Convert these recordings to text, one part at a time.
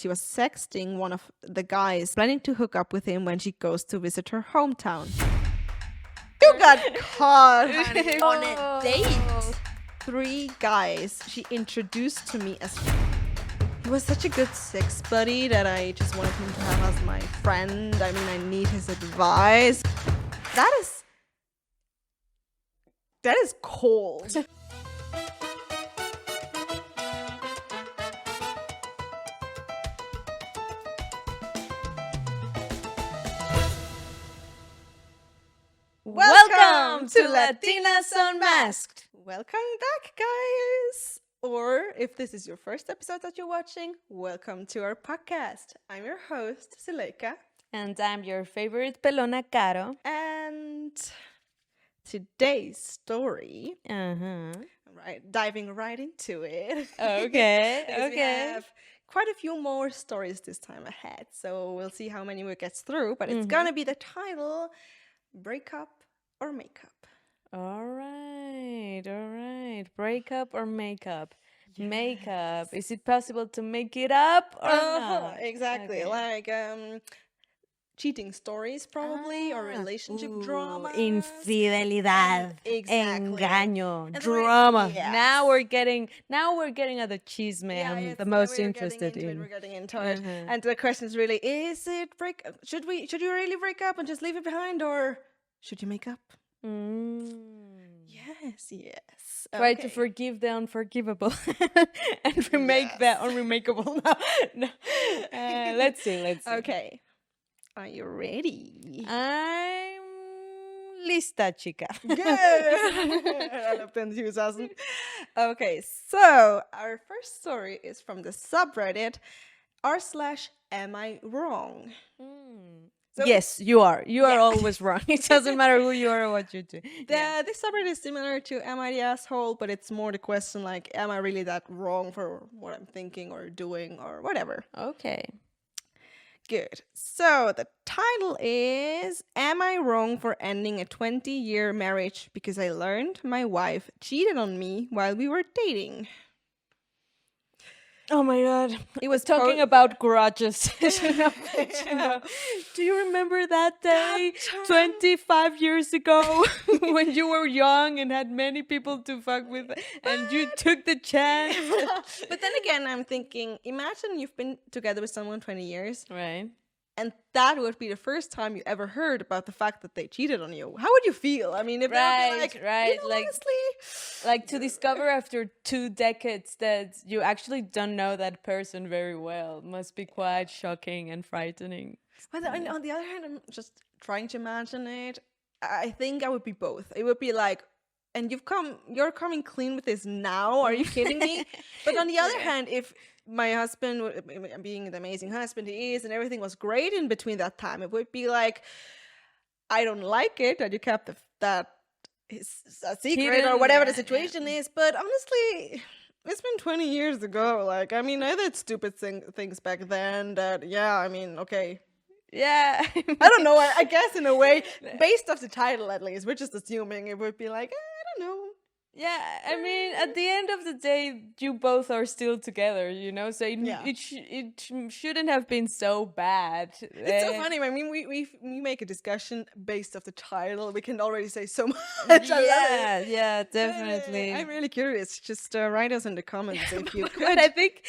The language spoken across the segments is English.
she was sexting one of the guys, planning to hook up with him when she goes to visit her hometown. You got caught, honey, on a date. 3 guys she introduced to me as... He was such a good sex buddy that I just wanted him to have as my friend. I mean, I need his advice. That is cold. Welcome to Latinas Unmasked. Welcome back, guys. Or if this is your first episode that you're watching, welcome to our podcast. I'm your host, Zuleika. And I'm your favorite pelona, Caro. And today's story, right, diving right into it. Okay, We have quite a few more stories this time ahead, so we'll see how many we get through, but it's gonna be the title, Breakup or Makeup. All right. Breakup or makeup? Yes. Makeup. Is it possible to make it up or not? Exactly. Okay. Like cheating stories probably, or relationship drama. Infidelidad. Exactly. Engaño. Drama. Yes. Now we're getting at the chisme I'm the most interested in. We're getting into it. And the question is really, is it should you really break up and just leave it behind, or should you make up? Yes. Try to forgive the unforgivable and remake the unremakeable. No. Let's see. Okay. Are you ready? I'm lista, chica. Good. I love the enthusiasm. Okay, so our first story is from the subreddit r/am I wrong? So yes, you are. You are always wrong. It doesn't matter who you are or what you do. This subreddit is similar to Am I the Asshole, but it's more the question like, am I really that wrong for what I'm thinking or doing or whatever? Okay. Good. So the title is, Am I wrong for ending a 20-year marriage because I learned my wife cheated on me while we were dating? Oh my God. It was talking about grudges. Do you remember that day 25 years ago when you were young and had many people to fuck with and you took the chance? But then again, I'm thinking, imagine you've been together with someone 20 years. Right. And that would be the first time you ever heard about the fact that they cheated on you. How would you feel? I mean, if they would be like, you know, like, honestly, like to discover after 2 decades that you actually don't know that person very well must be quite shocking and frightening. But on the other hand, I'm just trying to imagine it. I think I would be both. It would be like, and you're coming clean with this now? Are you kidding me? But on the other hand, if my husband, being the amazing husband he is, and everything was great in between that time, it would be like, I don't like it that you kept that is a secret or whatever the situation is. But honestly, it's been 20 years ago. Like, I mean, I did stupid things back then that, okay. Yeah. I don't know. I guess in a way, based off the title at least, we're just assuming it would be like, I don't know. Yeah, I mean, at the end of the day, you both are still together, you know? So it shouldn't have been so bad. It's so funny. I mean, we make a discussion based off the title. We can already say so much. Yeah, definitely. I'm really curious. Just write us in the comments if you could. What I think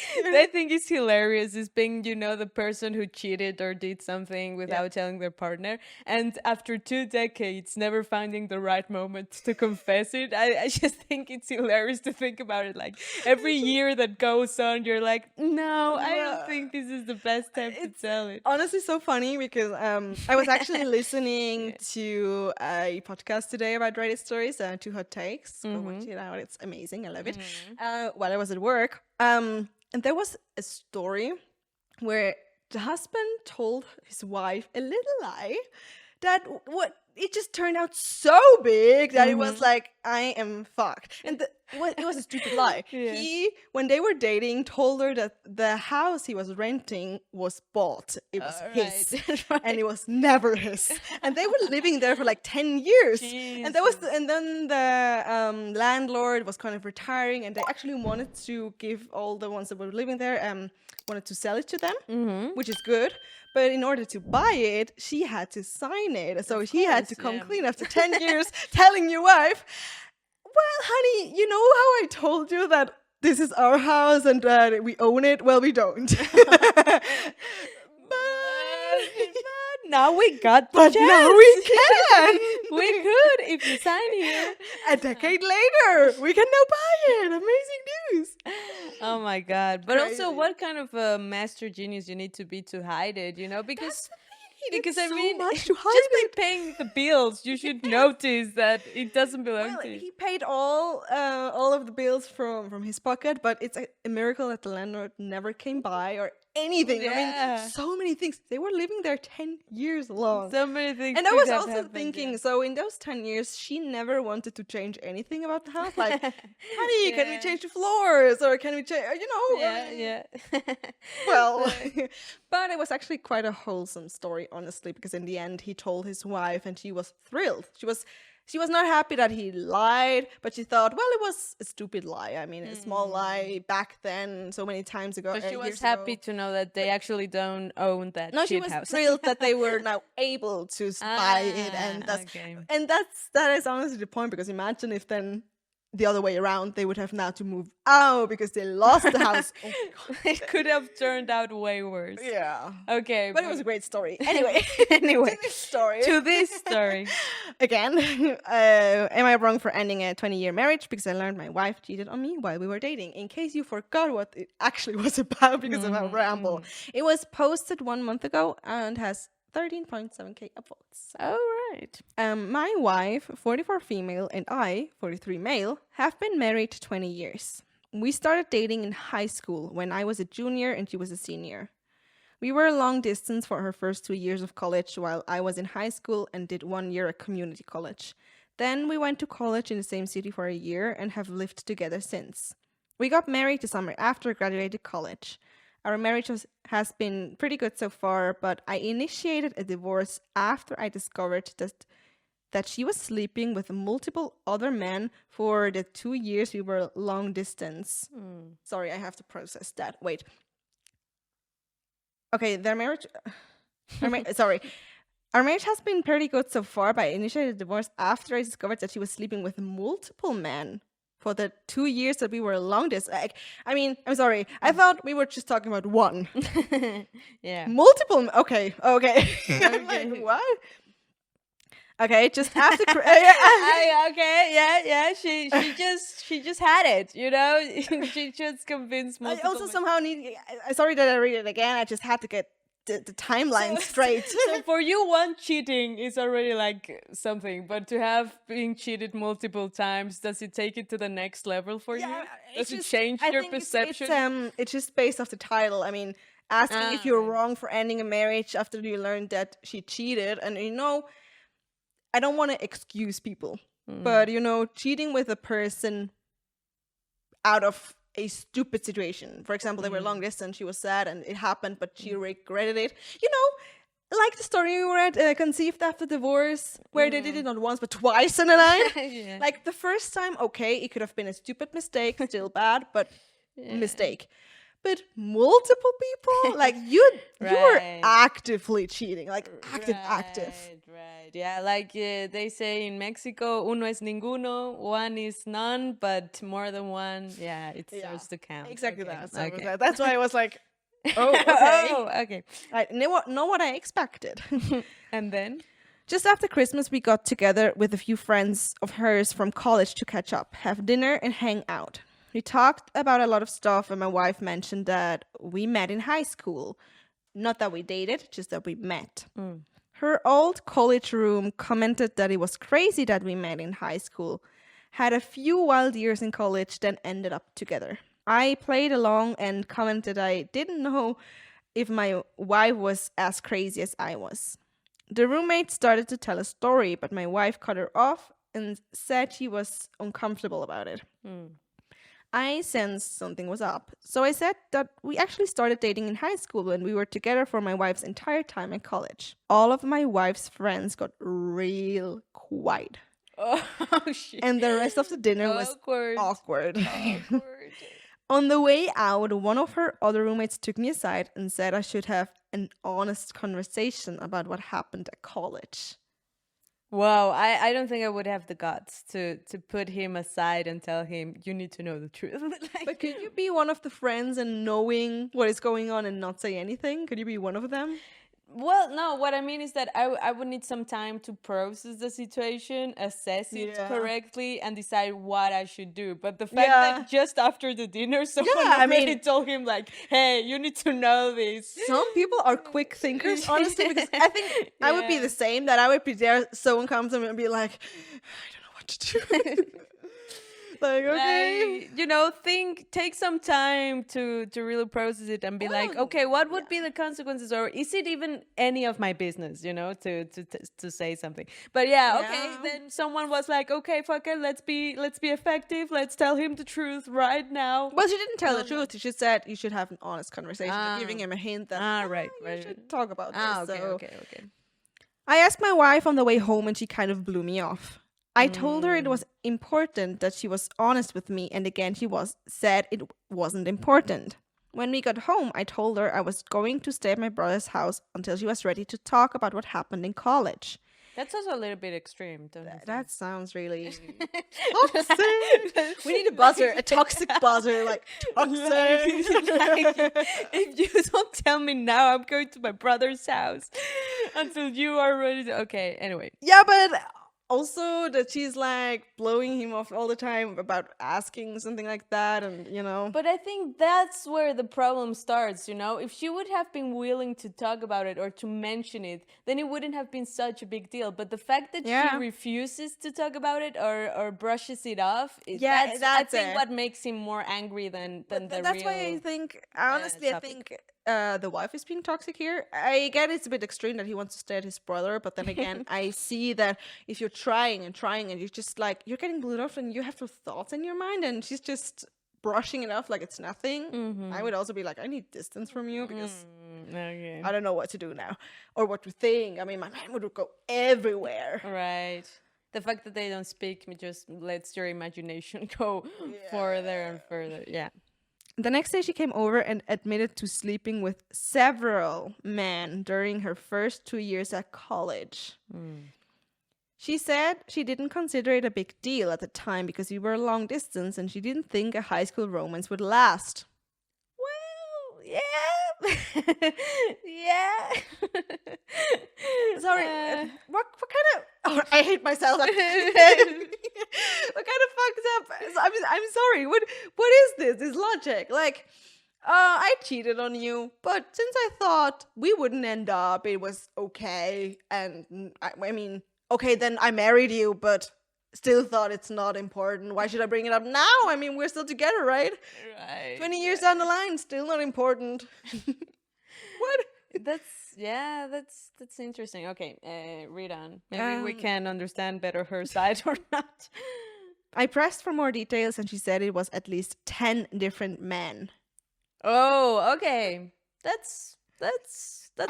is hilarious is being, the person who cheated or did something without telling their partner. And after 2 decades, never finding the right moment to confess it. I just think it's hilarious to think about it. Like every year that goes on, you're like, no, I don't think this is the best time to tell it. Honestly, so funny because I was actually listening to a podcast today about Reddit stories, 2 Hot Takes. Go watch it out. It's amazing. I love it. While I was at work, and there was a story where the husband told his wife a little lie that it just turned out so big that it was like, I am fucked. And it was a stupid lie. Yeah. He, when they were dating, told her that the house he was renting was bought. It was his, Right. and it was never his. And they were living there for like 10 years. And then the landlord was kind of retiring, and they actually wanted to give all the ones that were living there wanted to sell it to them, which is good. But in order to buy it, she had to sign it. So he had to come clean after 10 years, telling your wife, well, honey, you know how I told you that this is our house and that we own it? Well, we don't. But now we got the But chance. now we can. We could if you sign here. A decade later, we can now buy it. Amazing news. Oh my god! But also, Crazy. what kind of a master genius you need to be to hide it? You know, because I so mean, much to just hide by it. paying the bills, you should notice that it doesn't belong Well, to you. he paid all of the bills from his pocket, but it's a miracle that the landlord never came by or anything. I Yeah. mean, so many things. They were living there 10 years long. So many things. And I could was have also happened, thinking, yeah. so in those 10 years, she never wanted to change anything about the house. Like, honey, can we Yeah. change the floors? Or can we change, you know? Yeah. Well, but it was actually quite a wholesome story, honestly, because in the end, he told his wife and she was thrilled. She was not happy that he lied, but she thought, well, it was a stupid lie. I mean, a small lie back then, so many times ago. But she was years happy ago. to know that they actually don't own that No, she shit was house. thrilled that they were now able to buy it, and okay. that is honestly the point. Because imagine if then the other way around, they would have now to move out because they lost the house. Oh, God. It could have turned out way worse. Yeah, Okay, but it was a great story. Anyway, to this story. to this story. Again, am I wrong for ending a 20-year marriage because I learned my wife cheated on me while we were dating? In case you forgot what it actually was about because of our ramble. It was posted 1 month ago and has 13.7k upvotes. All right. My wife, 44 female, and I, 43 male, have been married 20 years. We started dating in high school when I was a junior and she was a senior. We were long distance for her first 2 years of college while I was in high school and did 1 year at community college. Then we went to college in the same city for a year and have lived together since. We got married the summer after graduated college. Our marriage has been pretty good so far, but I initiated a divorce after I discovered that she was sleeping with multiple other men for the 2 years we were long distance. Sorry, I have to process that. Wait. Okay, their marriage... sorry. Our marriage has been pretty good so far, but I initiated a divorce after I discovered that she was sleeping with multiple men for the 2 years that we were long distance. Like, I mean, I'm sorry. I thought we were just talking about one. Yeah. Multiple. Okay. I'm like, what? Okay, just after. Okay. Yeah. She just had it. You know. She just convinced I multiple. also somehow need. Sorry that I read it again. I just had to get the timeline straight. So for you, one cheating is already like something, but to have being cheated multiple times, does it take it to the next level for you? Does it change your perception? It's just based off the title. I mean, asking if you're wrong for ending a marriage after you learned that she cheated, and I don't want to excuse people, but cheating with a person out of a stupid situation. For example, they were long distance, she was sad and it happened, but she regretted it. Like the story we read, Conceived After Divorce, where they did it not once but twice in a night. Yeah. Like the first time, okay, it could have been a stupid mistake, still bad, but mistake. But multiple people, like you were actively cheating, like active. Right. Yeah, like they say in Mexico, uno es ninguno, one is none, but more than one, it starts to count. Exactly Okay. that. So Okay. that's why I was like, oh, okay. Oh, okay. I know what I expected. And then? Just after Christmas, we got together with a few friends of hers from college to catch up, have dinner, and hang out. We talked about a lot of stuff, and my wife mentioned that we met in high school. Not that we dated, just that we met. Her old college room commented that it was crazy that we met in high school, had a few wild years in college, then ended up together. I played along and commented I didn't know if my wife was as crazy as I was. The roommate started to tell a story, but my wife cut her off and said she was uncomfortable about it. I sensed something was up. So I said that we actually started dating in high school when we were together for my wife's entire time at college. All of my wife's friends got real quiet. Oh, shit. And the rest of the dinner was Awkward. awkward. Awkward. On the way out, one of her other roommates took me aside and said I should have an honest conversation about what happened at college. Wow, I don't think I would have the guts to put him aside and tell him, you need to know the truth. Like, But could you be one of the friends and knowing what is going on and not say anything? Could you be one of them? well, no, what I mean is that I would need some time to process the situation, assess it Yeah. correctly, and decide what I should do. But the fact Yeah. that just after the dinner, someone I already mean- told him, like, hey, you need to know this. Some people are quick thinkers, honestly, because I think I would be Yeah. the same, that I would be there so uncomfortable and be like, I don't know what to do. Like, okay. Take some time to really process it and be like, Well, okay, what would be the consequences, or is it even any of my business, to say something? But yeah, okay, Yeah. then someone was like, okay, fuck it, let's be effective, let's tell him the truth right now. Well, she didn't tell the truth. She just said you should have an honest conversation, giving him a hint that Right, you right. should talk about this. Okay, So okay. I asked my wife on the way home and she kind of blew me off. I told her it was important that she was honest with me, and again she said it wasn't important. When we got home, I told her I was going to stay at my brother's house until she was ready to talk about what happened in college. That's also a little bit extreme, don't you think? That sounds really toxic. We need a buzzer, a toxic buzzer, like toxic. Like, if you don't tell me now, I'm going to my brother's house until you are ready to... Okay, anyway. Yeah, but also that she's like blowing him off all the time about asking something like that, and But I think that's where the problem starts, If she would have been willing to talk about it or to mention it, then it wouldn't have been such a big deal. But the fact that Yeah. she refuses to talk about it or brushes it off, Yeah, I that's think it. what makes him more angry than the that's real... why I think, honestly, I topic. think the wife is being toxic here. I get it's a bit extreme that he wants to stay at his brother, but then again, I see that if you're trying and you're just like, you're getting blew off and you have those thoughts in your mind, and she's just brushing it off like it's nothing. I would also be like, I need distance from you because Okay. I don't know what to do now or what to think. I mean, my mind would go everywhere. Right. The fact that they don't speak just lets your imagination go further and further. Yeah. The next day, she came over and admitted to sleeping with several men during her first 2 years at college. She said she didn't consider it a big deal at the time because we were long distance and she didn't think a high school romance would last. Well, yeah. Yeah. Sorry, what kind of... Oh, I hate myself. What kind of fucked up... I'm sorry. What is this? This logic? Like, I cheated on you, but since I thought we wouldn't end up, it was okay. And I mean, okay, then I married you, but still thought it's not important. Why should I bring it up now? I mean, we're still together, right? Right. 20 years down the line, still not important. What? That's interesting. Okay, read on. Maybe we can understand better her side or not. I pressed for more details and she said it was at least 10 different men. Oh, okay. That's A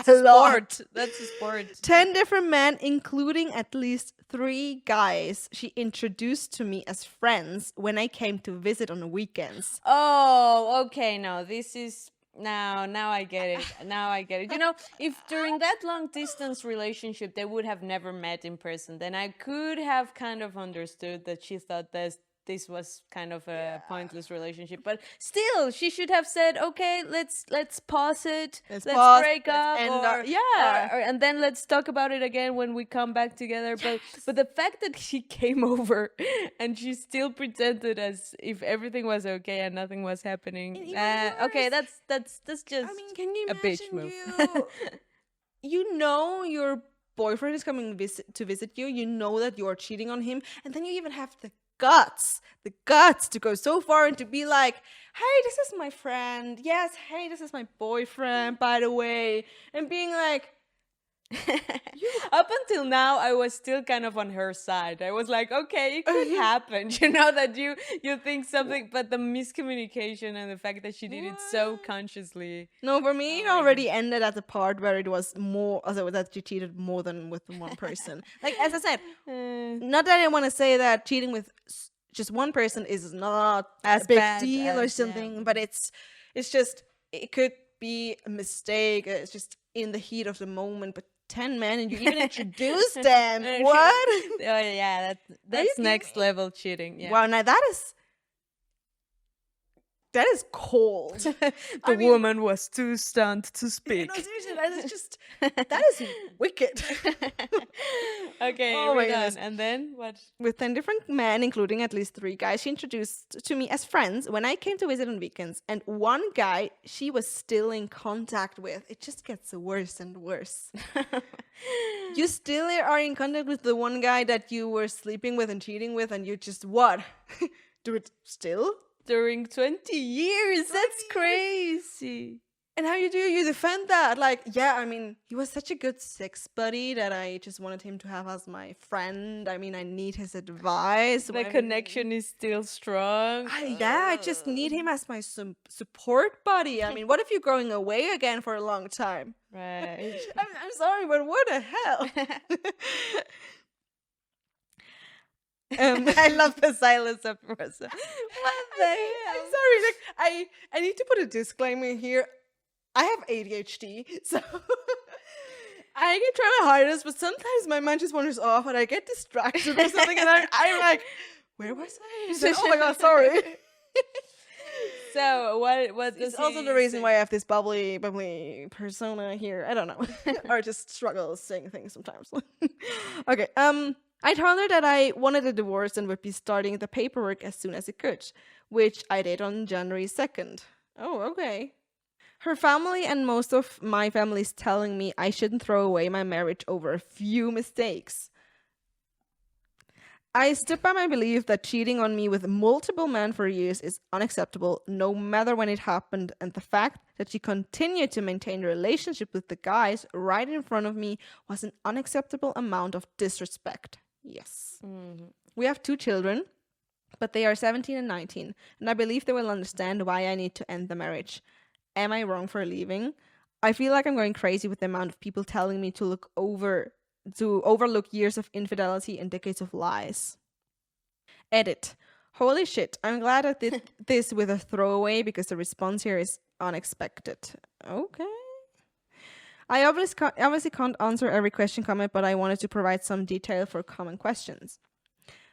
a lot. sport. That's a sport. 10 different men, including at least 3 guys she introduced to me as friends when I came to visit on the weekends. Oh, okay. No, this is now I get it. Now I get it. If during that long distance relationship they would have never met in person, then I could have kind of understood that she thought this was kind of a pointless relationship. But still, she should have said, okay, let's pause it. Let's pause, break let's up. end Or, yeah. and then let's talk about it again when we come back together. But the fact that she came over and she still pretended as if everything was okay and nothing was happening. Okay, that's just I mean, can you a bitch imagine move. you know your boyfriend is coming to visit you. You know that you are cheating on him. And then you even have the guts to go so far and to be like, hey, this is my friend. Yes, hey, this is my boyfriend, by the way. And being like, Up until now, I was still kind of on her side. I was like, okay, it could happen, you know, that you think something, but the miscommunication and the fact that she did it so consciously. No, for me, it already ended at the part where it was more, also that she cheated more than with one person. Like, as I said, not that I want to say that cheating with just one person is not As a big bad deal or as, something, but it's just, it could be a mistake. It's just in the heat of the moment, but 10 men and you even introduce them. What? Oh yeah, that's next level cheating. Yeah. Wow, now that is cold. The woman was too stunned to speak. No, seriously, that is just, that is wicked. Okay, Oh my we're done. goodness. And then what? With 10 different men, including at least 3 guys, she introduced to me as friends when I came to visit on weekends. And one guy she was still in contact with. It just gets worse and worse. You still are in contact with the one guy that you were sleeping with and cheating with, and you just what? Do it still? During 20 years. That's crazy. And how you defend that? Like, yeah, I mean, he was such a good sex buddy that I just wanted him to have as my friend. I mean, I need his advice. The connection is still strong. I just need him as my support buddy. I mean, what if you're going away again for a long time? Right. I'm sorry, but what the hell? I love the silence of Rosa. What the hell? I'm sorry, like I need to put a disclaimer here. I have ADHD, so I can try my hardest, but sometimes my mind just wanders off and I get distracted or something, and I'm like, where was I? Then, oh my god, sorry. So what does It's also the reason why I have this bubbly persona here. I don't know, or just struggle saying things sometimes. Okay, I told her that I wanted a divorce and would be starting the paperwork as soon as it could, which I did on January 2nd. Oh, okay. Her family and most of my family is telling me I shouldn't throw away my marriage over a few mistakes. I stood by my belief that cheating on me with multiple men for years is unacceptable, no matter when it happened, and the fact that she continued to maintain a relationship with the guys right in front of me was an unacceptable amount of disrespect. Yes. Mm-hmm. We have 2 children, but they are 17 and 19, and I believe they will understand why I need to end the marriage. Am I wrong for leaving? I feel like I'm going crazy with the amount of people telling me to overlook years of infidelity and decades of lies. Edit. Holy shit, I'm glad I did this with a throwaway because the response here is unexpected. Okay. I obviously can't answer every question comment, but I wanted to provide some detail for common questions.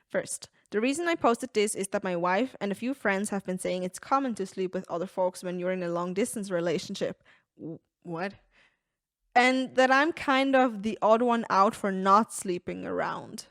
First, the reason I posted this is that my wife and a few friends have been saying it's common to sleep with other folks when you're in a long-distance relationship. What? And that I'm kind of the odd one out for not sleeping around.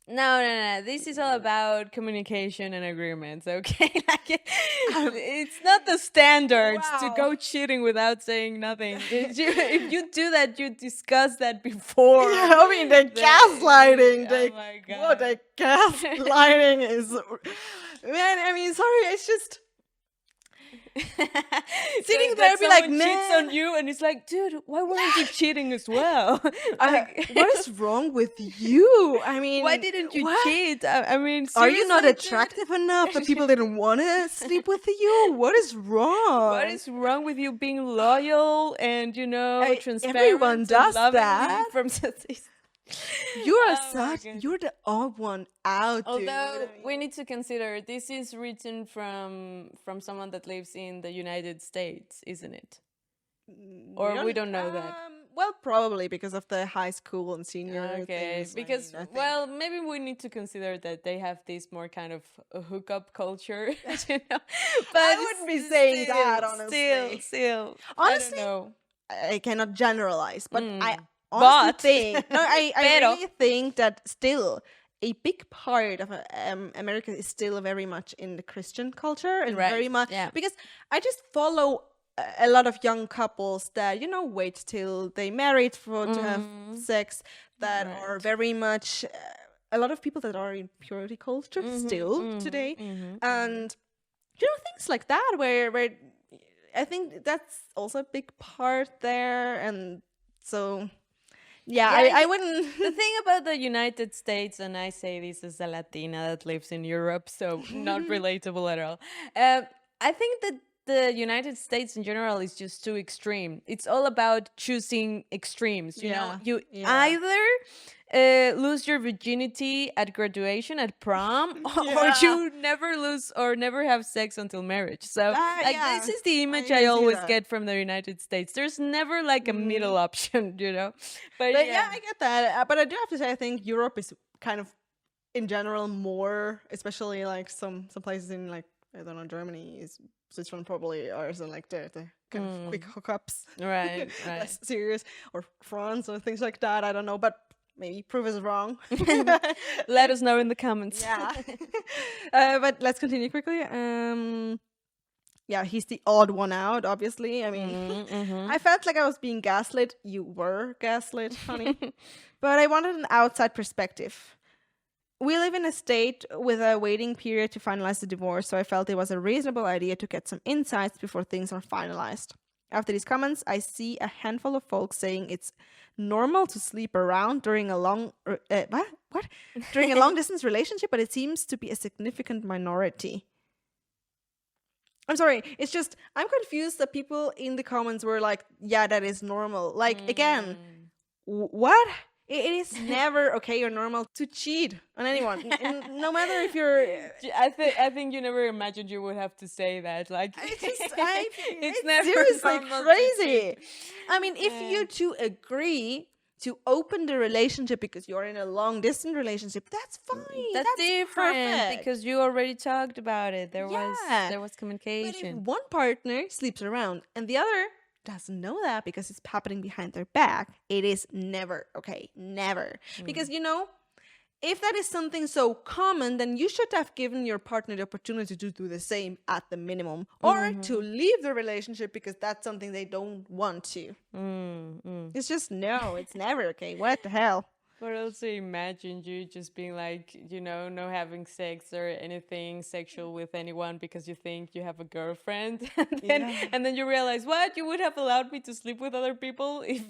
No. This is all about communication and agreements, okay? Like it's not the standards to go cheating without saying nothing. If you do that, you discuss that before. Yeah, I mean, the gaslighting. Oh my god. What the gaslighting is. Man, I mean, sorry, it's just. Sitting there be like, man, cheats on you, and it's like, dude, why weren't you cheating as well? What is wrong with you? I mean, why didn't you cheat? I mean, are you not attractive enough that people didn't want to sleep with you? What is wrong? What is wrong with you being loyal and transparent? Everyone does that. You're the odd one out. Although we need to consider this is written from someone that lives in the United States, isn't it? Or we don't know that. Well, probably because of the high school and senior things. Because maybe we need to consider that they have this more kind of a hookup culture, But I wouldn't be saying that, honestly. Still, honestly, I don't know. I cannot generalize, but I honestly think I really think that still a big part of America is still very much in the Christian culture and very much because I just follow a lot of young couples that wait till they married to have sex, that are very much a lot of people that are in purity culture still today, and things like that where I think that's also a big part there, and so Yeah, Yeah, I wouldn't. the thing about the United States, and I say this as a Latina that lives in Europe, so not relatable at all. I think that the United States in general is just too extreme. It's all about choosing extremes. You know, you either lose your virginity at graduation, at prom, or you never lose or never have sex until marriage. So this is the image I always get from the United States. There's never like a middle option, you know. But yeah, I get that. But I do have to say, I think Europe is kind of, in general, more, especially like some places in, like, I don't know, Germany, is Switzerland probably, or something like the kind of quick hookups, right. less serious, or France or things like that. I don't know, but maybe prove us wrong. Let us know in the comments. Yeah. But let's continue quickly. Yeah, he's the odd one out, obviously. I mean, I felt like I was being gaslit. You were gaslit, honey. But I wanted an outside perspective. We live in a state with a waiting period to finalize the divorce, so I felt it was a reasonable idea to get some insights before things are finalized. After these comments, I see a handful of folks saying it's normal to sleep around during a long during a long distance relationship, but it seems to be a significant minority. I'm sorry, it's just I'm confused that people in the comments were like, "Yeah, that is normal." Like, again, what? It is never okay or normal to cheat on anyone, no matter if you're. I think you never imagined you would have to say that. Like, it's never seriously crazy. I mean, if you two agree to open the relationship because you're in a long distance relationship, that's fine. That's different perfect. because you already talked about it. There was communication. But if one partner sleeps around and the other doesn't know that because it's happening behind their back, it is never okay. Never. Because, you know, if that is something so common, then you should have given your partner the opportunity to do the same at the minimum, or to leave the relationship because that's something they don't want to. It's just, no, it's never okay. What the hell? But also imagine you just being like, you know, no having sex or anything sexual with anyone because you think you have a girlfriend, and then you realize, what, you would have allowed me to sleep with other people if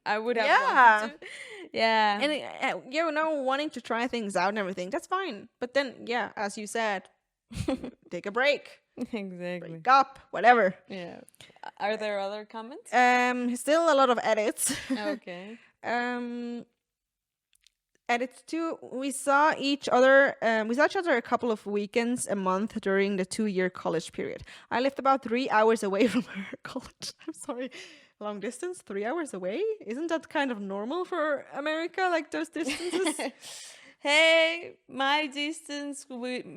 I would have wanted to. Yeah. And you know, wanting to try things out and everything, that's fine. But then, yeah, as you said, take a break. Exactly. Break up, whatever. Yeah. Are there other comments? Still a lot of edits. Okay. Edits too. We saw each other a couple of weekends a month during the 2-year college period. I lived about 3 hours away from her college. I'm sorry. Long distance, 3 hours away? Isn't that kind of normal for America, like those distances? Hey, my distance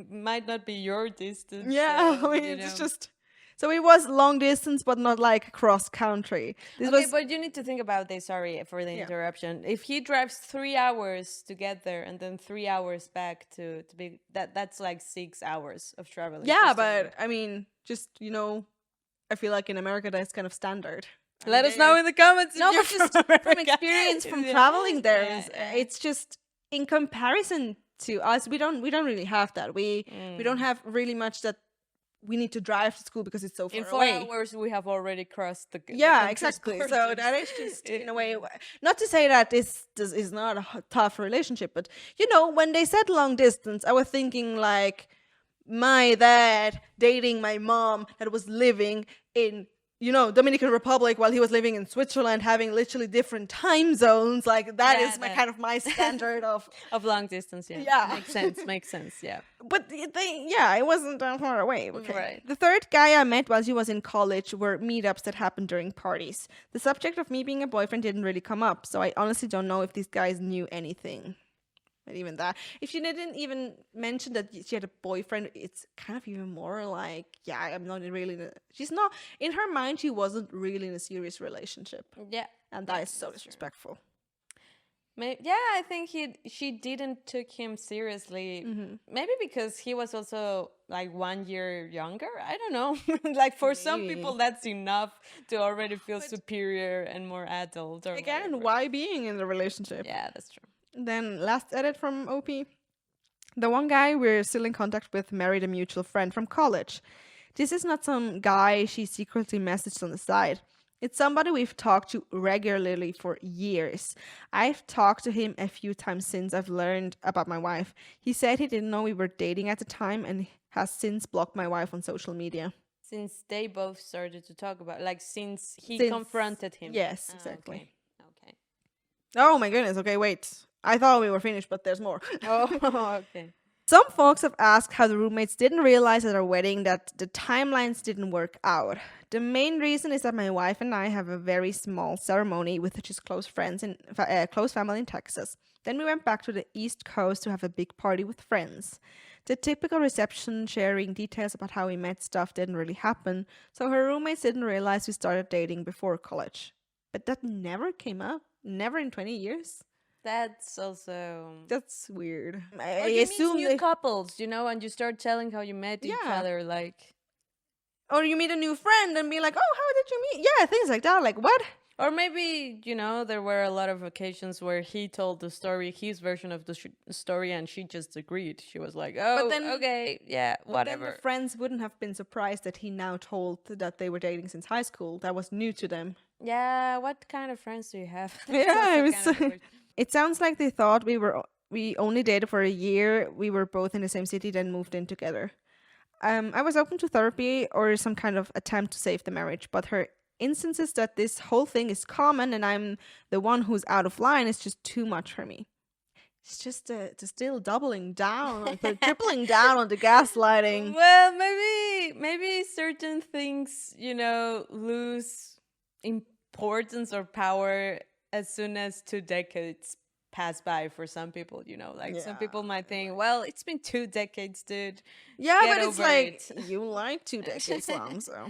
might not be your distance. Yeah, so, I mean, it's just... So it was long distance, but not like cross country. But you need to think about this. Sorry for the interruption. If he drives 3 hours to get there and then 3 hours back to be that's like 6 hours of traveling. Yeah, but I mean, just, you know, I feel like in America that's kind of standard. Let us know in the comments. No, but just from experience from traveling there, it's just in comparison to us, we don't really have that. We don't have really much that we need to drive to school because it's so far away. In 4 hours, we have already crossed the exactly. So that is just, in a way, not to say that this is not a tough relationship, but, you know, when they said long distance, I was thinking like my dad dating my mom that was living in, you know, Dominican Republic while he was living in Switzerland, having literally different time zones. Like that is my standard of long distance. Yeah. Makes sense. Yeah. But it wasn't that far away. Okay. Right. The third guy I met while he was in college were meetups that happened during parties. The subject of me being a boyfriend didn't really come up, so I honestly don't know if these guys knew anything. But even that, if she didn't even mention that she had a boyfriend, it's kind of even more like, I'm not really. She's not in her mind. She wasn't really in a serious relationship. Yeah, and that is so disrespectful. I think she didn't took him seriously. Maybe because he was also like 1 year younger. I don't know. Like for some people, that's enough to already feel superior and more adult. Or again, whatever. Why being in the relationship? Yeah, that's true. Then last edit from OP. The one guy we're still in contact with married a mutual friend from college. This is not some guy she secretly messaged on the side. It's somebody we've talked to regularly for years. I've talked to him a few times since I've learned about my wife. He said he didn't know we were dating at the time and has since blocked my wife on social media. Since they both started to talk about, like, since he Since- confronted him. Yes, Ah, exactly. Okay. Oh my goodness, okay, wait. I thought we were finished, but there's more. Oh, okay. Some folks have asked how the roommates didn't realize at our wedding that the timelines didn't work out. The main reason is that my wife and I have a very small ceremony with just close friends and close family in Texas. Then we went back to the East Coast to have a big party with friends. The typical reception, sharing details about how we met stuff didn't really happen, so her roommates didn't realize we started dating before college. But that never came up, never in 20 years. That's also. That's weird. Or I you assume meet new couples, and you start telling how you met each Yeah. other, like. or you meet a new friend and be like, "Oh, how did you meet?" Yeah, things like that. Like what? Or maybe, there were a lot of occasions where he told the story, his version of the story, and she just agreed. She was like, oh, then- okay, yeah, Then whatever. the friends wouldn't have been surprised that he now told that they were dating since high school. That was new to them. Yeah, what kind of friends do you have? Yeah, That's it the was. kind of question. It sounds like they thought we only dated for a year. We were both in the same city, then moved in together. I was open to therapy or some kind of attempt to save the marriage, but her instances that this whole thing is common and I'm the one who's out of line is just too much for me. It's just still doubling down, or tripling down on the gaslighting. Well, maybe certain things, lose importance or power as soon as 2 decades pass by for some people, like some Yeah. people might think, well, it's been 2 decades, dude. Yeah, Get but it's over like it. you like 2 decades long, so.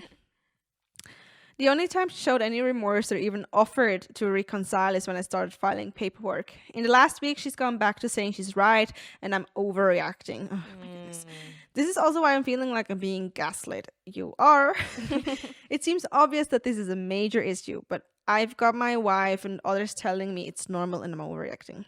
The only time she showed any remorse or even offered to reconcile is when I started filing paperwork. In the last week, she's gone back to saying she's right and I'm overreacting. Oh, my goodness. This is also why I'm feeling like I'm being gaslit. You are. It seems obvious that this is a major issue, but I've got my wife and others telling me it's normal and I'm overreacting.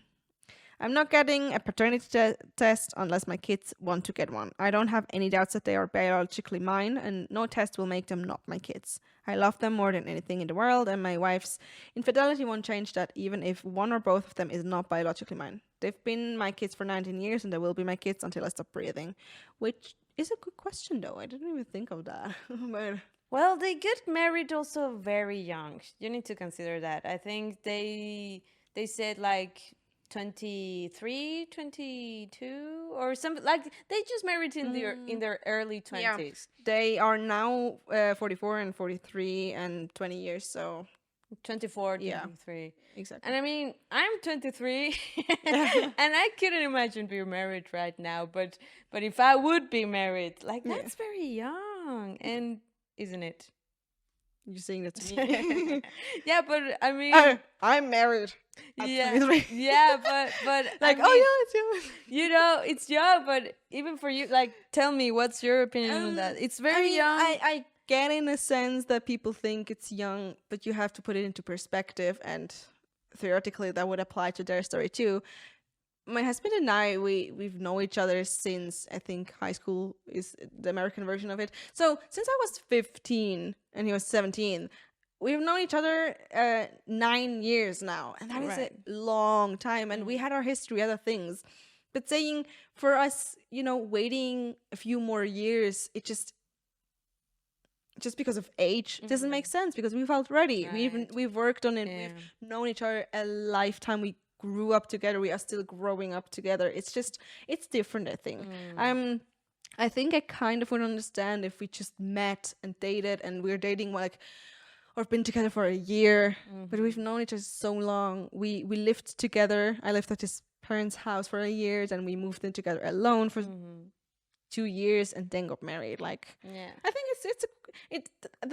I'm not getting a paternity test unless my kids want to get one. I don't have any doubts that they are biologically mine, and no test will make them not my kids. I love them more than anything in the world, and my wife's infidelity won't change that even if one or both of them is not biologically mine. They've been my kids for 19 years, and they will be my kids until I stop breathing. Which is a good question, though. I didn't even think of that. But Well, they get married also very young. You need to consider that. I think they said like 23, 22 or something, like they just married in their early 20s. they are now 44 and 43 and 20 years, so 24, Yeah. 23. exactly. And I mean, I'm 23 and I couldn't imagine being married right now, but if I would be married, like Yeah. that's very young, and isn't it? You're saying that to me. Yeah, but I mean, I'm married. at yeah, 23. yeah, but Like, I mean, it's young. it's young, but even for you, like, tell me, what's your opinion on that? It's very young. I get in a sense that people think it's young, but you have to put it into perspective, and theoretically that would apply to their story too. My husband and I, we've known each other since I think high school is the American version of it. So since I was 15 and he was 17, we've known each other 9 years now, and that is Right. a long time. And we had our history, other things, but saying for us, waiting a few more years, it just because of age doesn't make sense, because we felt ready. Right. We've worked on it. Yeah. We've known each other a lifetime. We grew up together. We are still growing up together. It's different, I think. I think I kind of would understand if we just met and dated and we're dating or been together for a year, but we've known each other so long. We lived together. I lived at his parents' house for a year, then we moved in together alone for 2 years and then got married. Like, Yeah. I think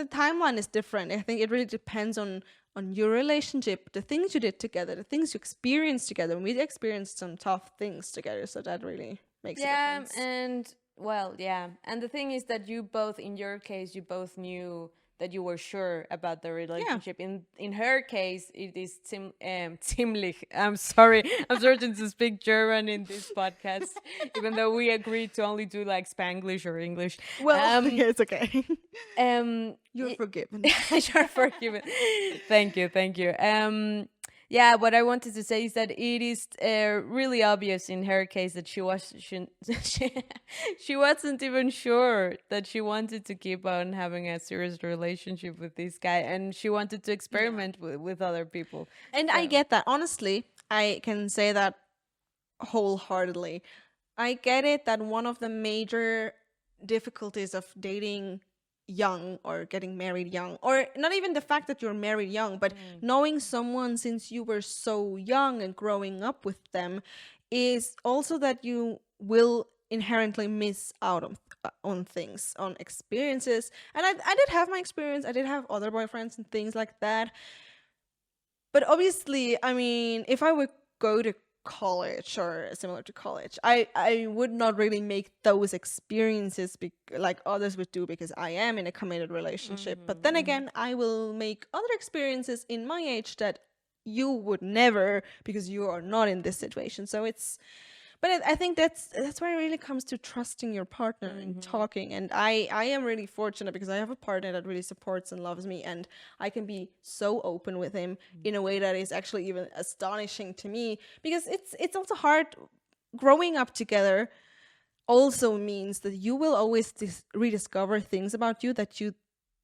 the timeline is different. I think it really depends on your relationship, the things you did together, the things you experienced together. And we experienced some tough things together, so that really makes a difference. And well, yeah. And the thing is that in your case, you both knew that you were sure about the relationship. In her case, it is ziemlich. I'm sorry, I'm starting to speak German in this podcast, even though we agreed to only do like Spanglish or English. Well, it's okay. You're y- forgiven. You're forgiven. Thank you. Yeah, what I wanted to say is that it is really obvious in her case that she wasn't even sure that she wanted to keep on having a serious relationship with this guy, and she wanted to experiment with other people. And I get that. Honestly, I can say that wholeheartedly. I get it that one of the major difficulties of dating young or getting married young, or not even the fact that you're married young, but knowing someone since you were so young and growing up with them, is also that you will inherently miss out on things, on experiences. And I did have my experience. I did have other boyfriends and things like that. But obviously, I mean, if I would go to college or similar to college, I would not really make those experiences like others would do, because I am in a committed relationship. But then again, I will make other experiences in my age that you would never, because you are not in this situation. So it's, but I think that's where it really comes to trusting your partner and talking. And I am really fortunate because I have a partner that really supports and loves me, and I can be so open with him in a way that is actually even astonishing to me, because it's also hard. Growing up together also means that you will always rediscover things about you that you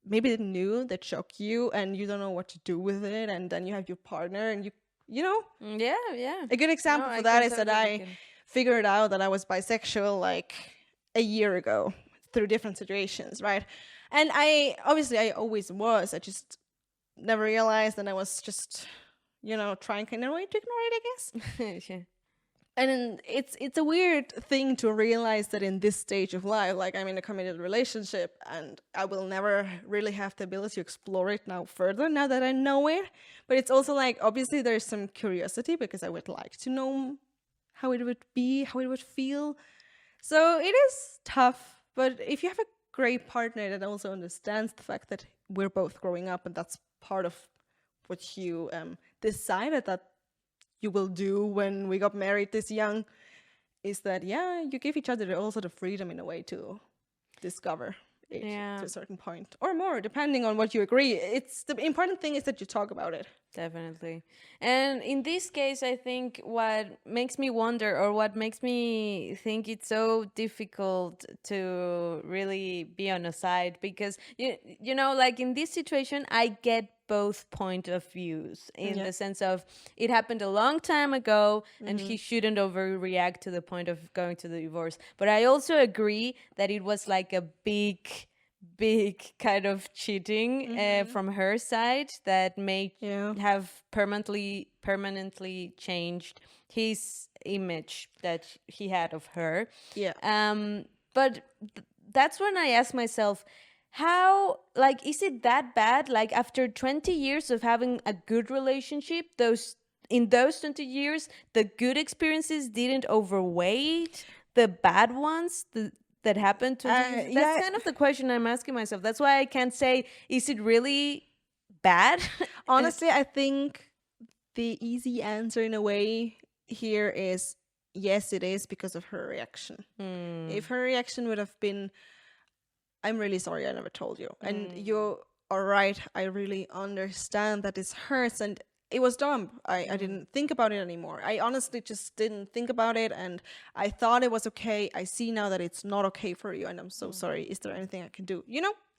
maybe didn't knew, that shock you, and you don't know what to do with it. And then you have your partner, and you know. Yeah. A good example for that is that I figured out that I was bisexual like a year ago through different situations, right? And I always was. I just never realized, and I was just, trying kind of way to ignore it, I guess. Yeah. And it's a weird thing to realize that in this stage of life, like I'm in a committed relationship, and I will never really have the ability to explore it now further, now that I know it. But it's also like, obviously there's some curiosity, because I would like to know how it would be, how it would feel. So it is tough, but if you have a great partner that also understands the fact that we're both growing up, and that's part of what you decided that you will do when we got married this young, is that, you give each other also the freedom in a way to discover it to a certain point, or more, depending on what you agree. It's the important thing is that you talk about it. Definitely. And in this case, I think what makes me wonder, or what makes me think it's so difficult to really be on a side, because you know, like in this situation, I get both point of views, in the sense of it happened a long time ago, and he shouldn't overreact to the point of going to the divorce. But I also agree that it was like a big kind of cheating from her side that may have permanently changed his image that he had of her. But that's when I ask myself, how, like, is it that bad? Like, after 20 years of having a good relationship, in those 20 years, the good experiences didn't overweigh the bad ones that happened to you? That's kind of the question I'm asking myself. That's why I can't say, is it really bad? Honestly, I think the easy answer in a way here is yes, it is, because of her reaction. If her reaction would have been, I'm really sorry I never told you, and you are right, I really understand that this hurts, and it was dumb. I didn't think about it anymore. I honestly just didn't think about it, and I thought it was okay. I see now that it's not okay for you, and I'm so sorry. Is there anything I can do?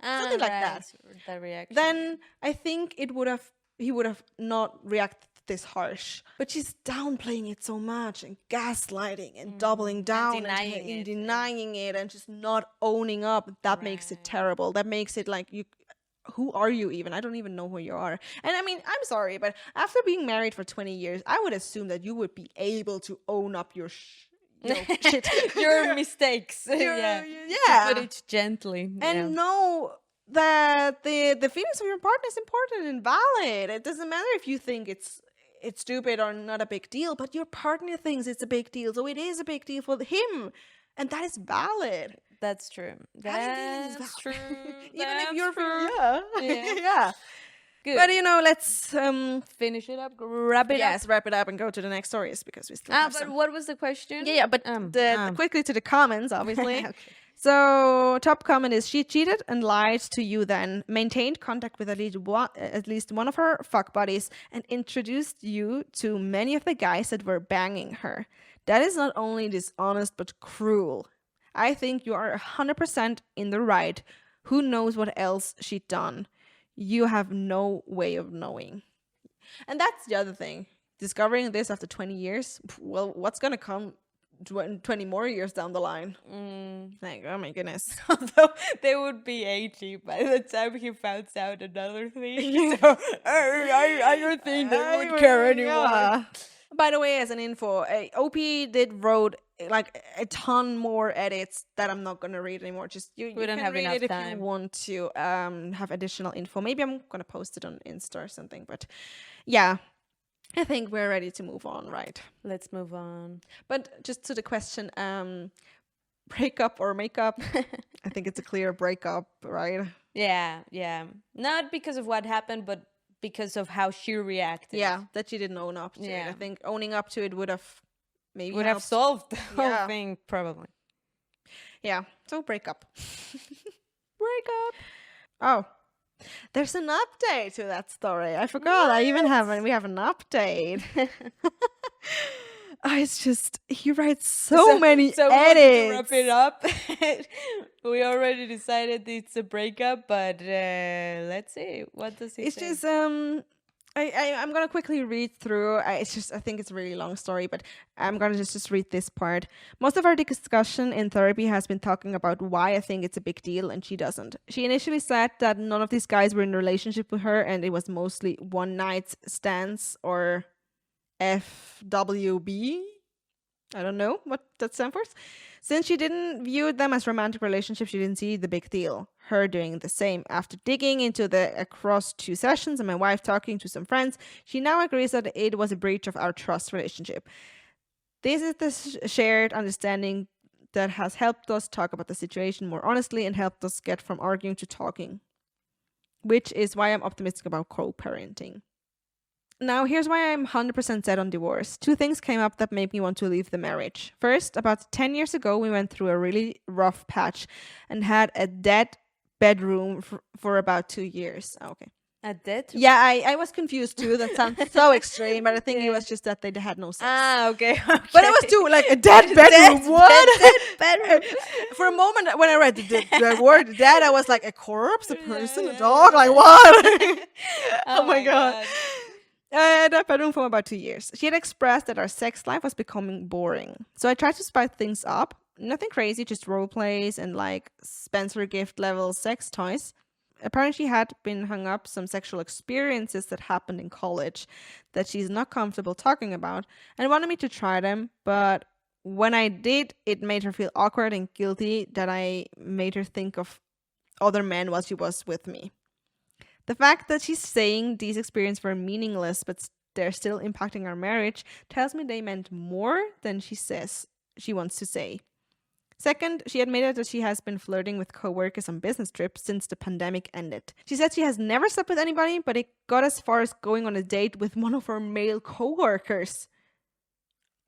Something like that. That reaction. Then I think he would have not reacted this harsh. But she's downplaying it so much, and gaslighting, and doubling down, and denying it, and just not owning up. That makes it terrible. That makes it like, who are you even? I don't even know who you are. And I mean, I'm sorry, but after being married for 20 years, I would assume that you would be able to own up your shit. Your mistakes. To put it gently. And know that the feelings of your partner is important and valid. It doesn't matter if you think it's stupid or not a big deal, but your partner thinks it's a big deal, so it is a big deal for him. And that is valid. That's true. Having feelings is That's valid. true. Even if That's you're true. yeah. Yeah. Yeah. Good. But let's Finish it up. Wrap it up. wrap it up and go to the next stories because we still have But some. what was the question? Yeah, but quickly to the comments, obviously. Okay. So, top comment is she cheated and lied to you then, maintained contact with at least one of her fuck buddies, and introduced you to many of the guys that were banging her. That is not only dishonest but cruel. I think you are 100% in the right. Who knows what else she'd done? You have no way of knowing. And that's the other thing. Discovering this after 20 years, well, what's going to come 20 more years down the line? Like, oh my goodness. Although they would be 80 by the time he finds out another thing. So I don't think they would care anymore. Yeah. By the way, as an info, OP did wrote like a ton more edits that I'm not gonna read anymore. Just you don't can have read enough it if time. you want to have additional info. Maybe I'm gonna post it on Insta or something. But yeah, I think we're ready to move on, right? Let's move on. But just to the question, breakup or makeup? I think it's a clear breakup, right? Yeah. Not because of what happened, but because of how she reacted. Yeah, that she didn't own up to it. Yeah. I think owning up to it would have maybe Would have helped. solved the whole Yeah. thing, probably. Yeah, so breakup. Breakup. Oh, there's an update to that story. I forgot. We have an update. It's just he writes so many so edits. To wrap it up, we already decided it's a breakup, but let's see. What does he It's say? just I'm gonna quickly read through. I think it's a really long story, but I'm gonna just read this part. Most of our discussion in therapy has been talking about why I think it's a big deal and she doesn't. She initially said that none of these guys were in a relationship with her and it was mostly one night stands or FWB. I don't know what that stands for. Since she didn't view them as romantic relationships, she didn't see the big deal. Her doing the same. After digging into the across 2 sessions and my wife talking to some friends, she now agrees that it was a breach of our trust relationship. This is the shared understanding that has helped us talk about the situation more honestly and helped us get from arguing to talking, which is why I'm optimistic about co-parenting. Now, here's why I'm 100% set on divorce. 2 things came up that made me want to leave the marriage. First, about 10 years ago, we went through a really rough patch and had a dead bedroom for about 2 years. Oh, okay. A dead? Yeah, I was confused too. That sounds so extreme, but I think it was just that they had no sex. Okay. But it was too, like, a dead bedroom. What? Dead bedroom. For a moment, when I read the word dead, I was like, a corpse, a person, a dog? Like, what? Oh my God. That bedroom for about 2 years. She had expressed that our sex life was becoming boring. So I tried to spice things up. Nothing crazy, just role plays and like Spencer gift level sex toys. Apparently she had been hung up some sexual experiences that happened in college that she's not comfortable talking about and wanted me to try them. But when I did, it made her feel awkward and guilty that I made her think of other men while she was with me. The fact that she's saying these experiences were meaningless, but they're still impacting our marriage, tells me they meant more than she says she wants to say. Second, she admitted that she has been flirting with coworkers on business trips since the pandemic ended. She said she has never slept with anybody, but it got as far as going on a date with one of her male coworkers.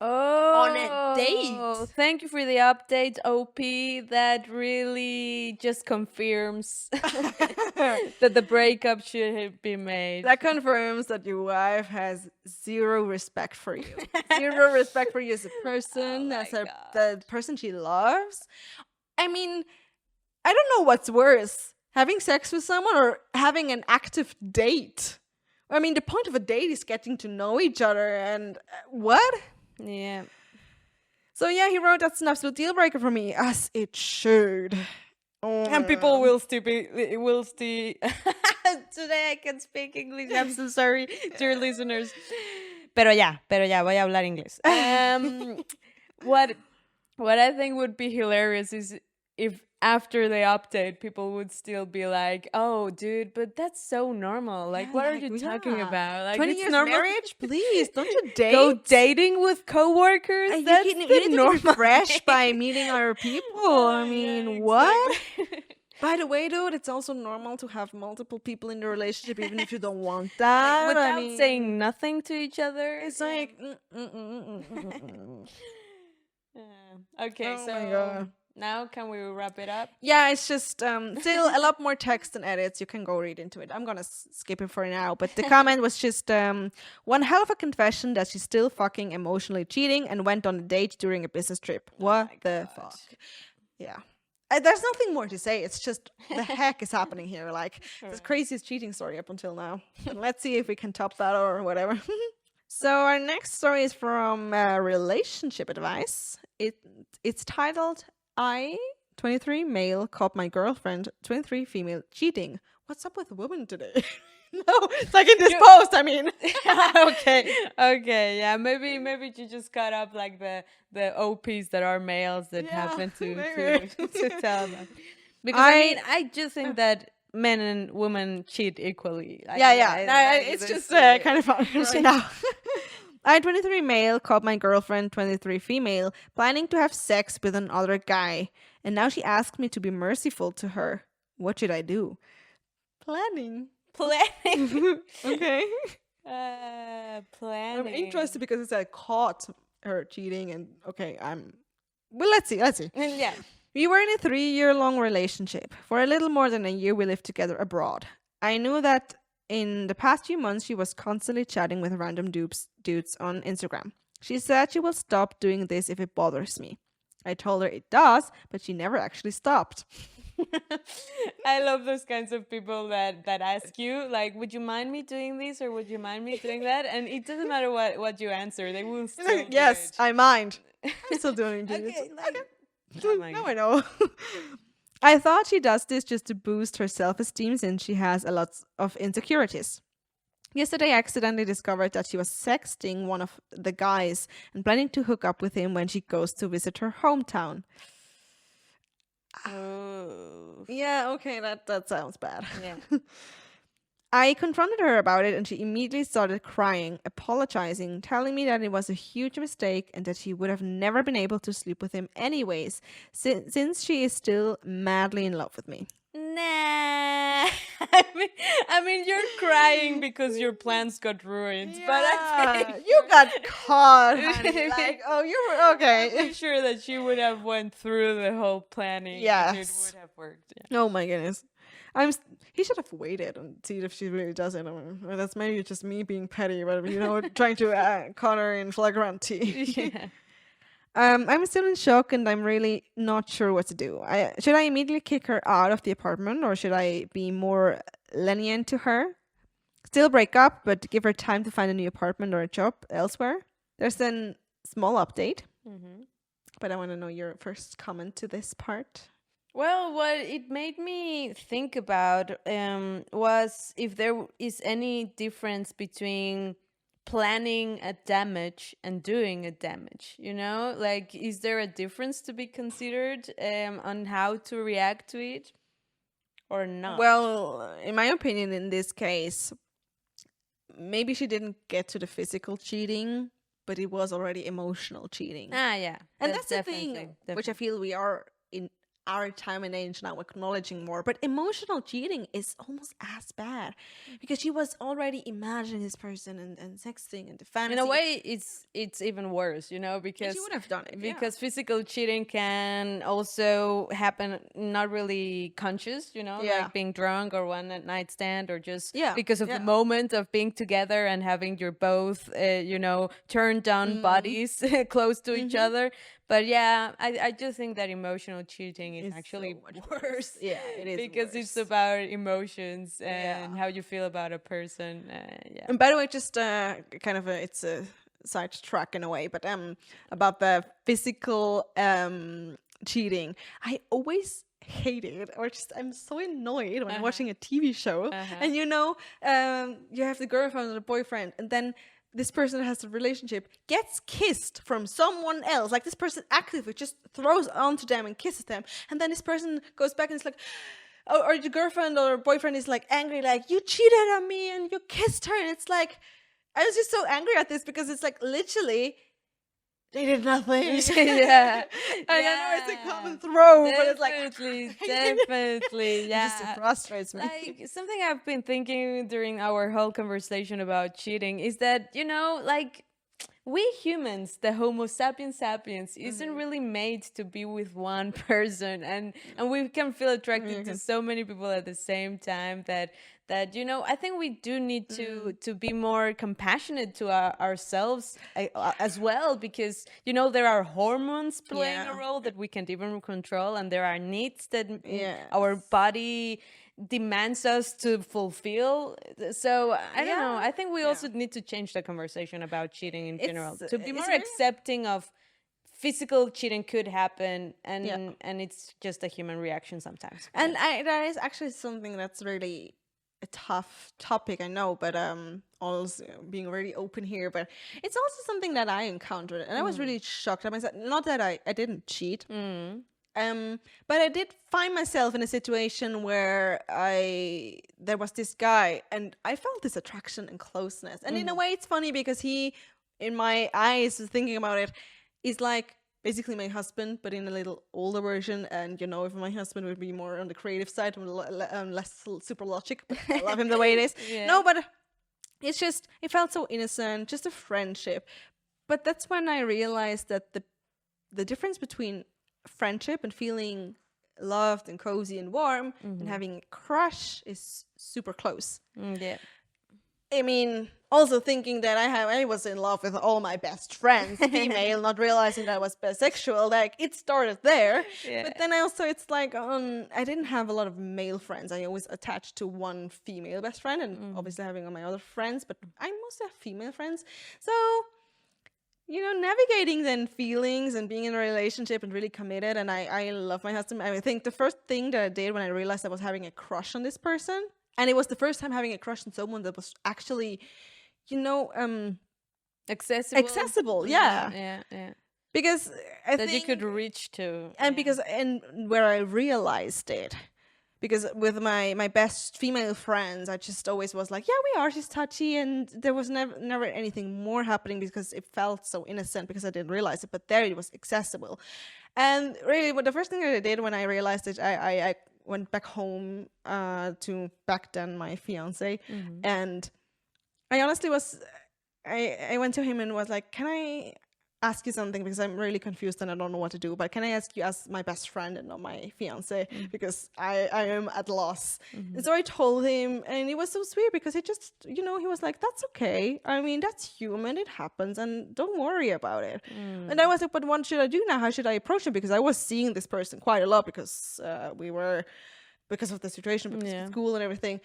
Oh, On a date. Thank you for the update, OP. That really just confirms that the breakup should be made. That confirms that your wife has zero respect for you. Zero respect for you as a person, as the person she loves. I mean, I don't know what's worse, having sex with someone or having an active date. I mean, the point of a date is getting to know each other and what? Yeah. So yeah, he wrote that's an absolute deal breaker for me, as it should. And people will still today I can speak English. I'm so sorry, dear listeners. Pero ya, voy a hablar inglés. What I think would be hilarious is if after the update people would still be like, oh dude, but that's so normal, like what are you talking about, like 20 it's years normal. marriage, please don't you date? Go dating with coworkers, that's you the need to normal be fresh thing. by meeting other people. I mean, Yeah, what? exactly. By the way, dude, it's also normal to have multiple people in the relationship, even if you don't want that. Without I mean, saying nothing to each other. it's like, Okay, oh so my God. now can we wrap it up? Yeah, it's just still a lot more text and edits. You can go read into it. I'm gonna skip it for now. But the comment was just one hell of a confession that she's still fucking emotionally cheating and went on a date during a business trip. What the fuck? Yeah. There's nothing more to say. It's just the heck is happening here. Like the craziest cheating story up until now. And let's see if we can top that or whatever. So our next story is from Relationship Advice. It's titled "I, 23 male, caught my girlfriend, 23 female, cheating. What's up with women today?" No, it's like in this post. I mean, okay, yeah. Maybe you just cut up like the OPs that are males that happen to tell them. Because I mean, I just think that men and women cheat equally. It's just kind of fun right now. I, 23 male, caught my girlfriend, 23 female, planning to have sex with another guy, and now she asked me to be merciful to her. What should I do? Planning. Okay. Planning. I'm interested because it's like caught her cheating, and okay, well, let's see. Yeah. We were in a 3-year-long relationship. For a little more than a year, we lived together abroad. I knew that in the past few months, she was constantly chatting with random dudes on Instagram. She said she will stop doing this if it bothers me. I told her it does, but she never actually stopped. I love those kinds of people that ask you, like, would you mind me doing this or would you mind me doing that? And it doesn't matter what you answer, they will still yes, do it. I mind. I'm still doing this. Okay, like, now I know. I thought she does this just to boost her self-esteem since she has a lot of insecurities. Yesterday, I accidentally discovered that she was sexting one of the guys and planning to hook up with him when she goes to visit her hometown. Oh. Yeah, okay, that sounds bad. Yeah. I confronted her about it and she immediately started crying, apologizing, telling me that it was a huge mistake and that she would have never been able to sleep with him anyways, since she is still madly in love with me. Nah. I mean, you're crying because your plans got ruined, but I think you got caught. Honey. Like, oh, you were okay. I'm sure that she would have went through the whole planning. Yes. And it would have worked. Yeah. Oh my goodness. He should have waited and see if she really does it. I mean, well, that's maybe just me being petty, but trying to caught her in flagranti. Yeah. I'm still in shock and I'm really not sure what to do. Should I immediately kick her out of the apartment or should I be more lenient to her? Still break up, but give her time to find a new apartment or a job elsewhere? There's a small update, but I want to know your first comment to this part. Well, what it made me think about was if there is any difference between planning a damage and doing a damage, like is there a difference to be considered on how to react to it or not? Well, in my opinion, in this case, maybe she didn't get to the physical cheating, but it was already emotional cheating. Yeah, and that's the thing, which I feel we are in our time and age now acknowledging more, but emotional cheating is almost as bad because she was already imagining this person and sexting and the fantasy. In a way, it's even worse, because and she would have done it because physical cheating can also happen not really conscious, like being drunk or one night stand or just because of the moment of being together and having your both turned on bodies close to each other. But yeah, I just think that emotional cheating is actually so worse. Yeah, it is because worse. it's about emotions and how you feel about a person. And by the way, just it's a sidetrack in a way, but about the physical cheating, I always hated or just I'm so annoyed when I'm watching a TV show and you have the girlfriend or the boyfriend and then this person has a relationship gets kissed from someone else, like this person actively just throws onto them and kisses them, and then this person goes back and it's like, or your girlfriend or boyfriend is like angry, like, you cheated on me and you kissed her, and it's like, I was just so angry at this because it's like literally they did nothing. Yeah. I know it's a common throw, but it's like definitely, yeah. It just frustrates me. Like, something I've been thinking during our whole conversation about cheating is that, you know, like, we humans, the Homo sapiens, isn't really made to be with one person, and we can feel attracted to so many people at the same time that you know, I think we do need to be more compassionate to ourselves as well, because, you know, there are hormones playing a role that we can't even control, and there are needs that our body demands us to fulfill. So I don't know, I think we also need to change the conversation about cheating in general, to be more accepting of physical cheating could happen, and it's just a human reaction sometimes. And that is actually something that's really a tough topic, I know, but also being really open here, but it's also something that I encountered, and I was really shocked at myself. Not that I didn't cheat, but I did find myself in a situation where there was this guy, and I felt this attraction and closeness. And in a way, it's funny because he, in my eyes, thinking about it, is like basically my husband, but in a little older version. And, you know, if my husband would be more on the creative side, less super logic, but I love him the way it is. No, but it's just, it felt so innocent, just a friendship. But that's when I realized that the difference between friendship and feeling loved and cozy and warm and having a crush is super close. I mean, also thinking that I was in love with all my best friends, female, not realizing that I was bisexual, like, it started there. But then it's like, I didn't have a lot of male friends. I always attached to one female best friend, and obviously having all my other friends, but I mostly have female friends. So, you know, navigating then feelings and being in a relationship and really committed, and I love my husband. I think the first thing that I did when I realized I was having a crush on this person, and it was the first time having a crush on someone that was actually, you know, accessible, yeah. Because I think you could reach to, and where I realized it, because with my best female friends, I just always was like, yeah, we are just touchy, and there was never anything more happening because it felt so innocent because I didn't realize it, but there it was accessible. And really, the first thing that I did when I realized it, I went back home to back then my fiance, and I honestly I went to him and was like, can I ask you something, because I'm really confused and I don't know what to do, but can I ask you as my best friend and not my fiance, because I am at loss. And so I told him, and it was so sweet because he just, you know, he was like, that's okay, I mean, that's human, it happens, and don't worry about it. And I was like, but what should I do now? How should I approach him? Because I was seeing this person quite a lot because because of the situation, because of school and everything.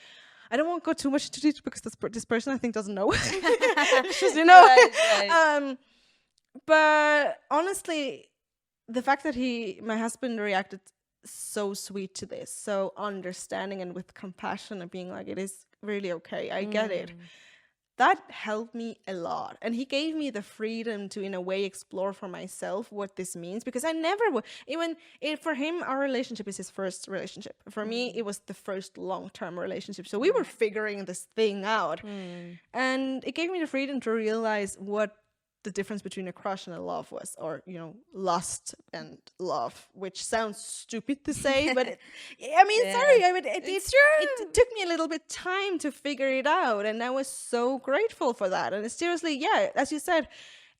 I don't want to go too much into detail because this person I think doesn't know. Just, you know. Right. But honestly, the fact that my husband reacted so sweet to this, so understanding and with compassion and being like, it is really okay, I get it. That helped me a lot. And he gave me the freedom to, in a way, explore for myself what this means. Because I never would, for him, our relationship is his first relationship. For me, it was the first long-term relationship. So we were figuring this thing out. And it gave me the freedom to realize what the difference between a crush and a love was, or, you know, lust and love, which sounds stupid to say, but it took me a little bit time to figure it out, and I was so grateful for that. And it's seriously, as you said,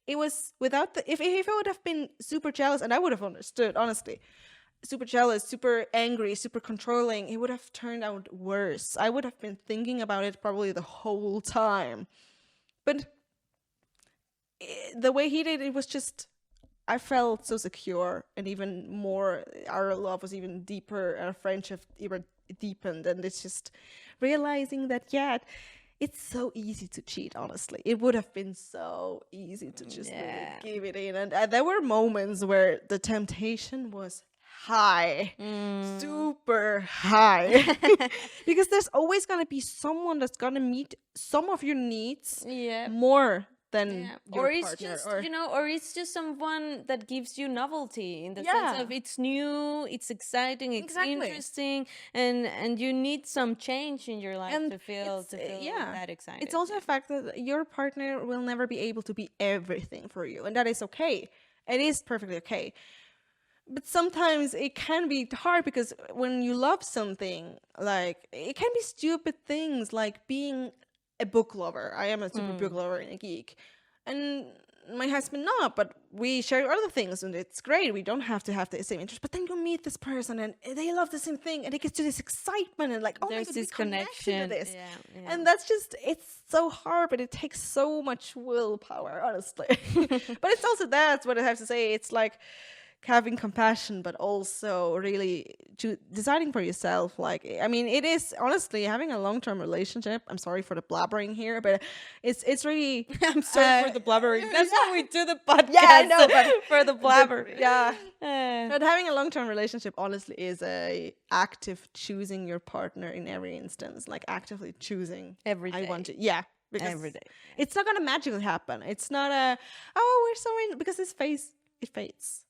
it was without if I would have been super jealous, and I would have understood, honestly, super jealous, super angry, super controlling, it would have turned out worse. I would have been thinking about it probably the whole time. But the way he did it was just, I felt so secure, and even more, our love was even deeper, our friendship even deepened. And it's just realizing that, it's so easy to cheat, honestly. It would have been so easy to just really give it in. And there were moments where the temptation was high, super high, because there's always going to be someone that's going to meet some of your needs more than your Or it's partner. just, Or or it's just someone that gives you novelty in the Yeah. sense of it's new, it's exciting, it's Exactly. interesting, and you need some change in your life and to feel yeah, that excited. it's also a fact that your partner will never be able to be everything for you, and that is okay. It is perfectly okay. But sometimes it can be hard because when you love something, like it can be stupid things like being a book lover. I am a super book lover and a geek, and my husband not, but we share other things and it's great. We don't have to have the same interest. But then you meet this person and they love the same thing, and it gets to this excitement and like, oh There's my god, this we connected to connection. this. Yeah. And that's just, it's so hard, but it takes so much willpower, honestly. But it's also, that's what I have to say. It's like having compassion, but also really deciding for yourself. Like, I mean, it is honestly having a long-term relationship. I'm sorry for the blabbering here, but it's really. I'm sorry for the blabbering. That's why we do the podcast. Yeah, I know, but for the blabber. Yeah. Uh, But having a long-term relationship honestly is a active choosing your partner in every instance, like actively choosing. Every day. I want to, yeah, because Every day. it's not gonna magically happen. It's not a, oh, we're so in, because it fades.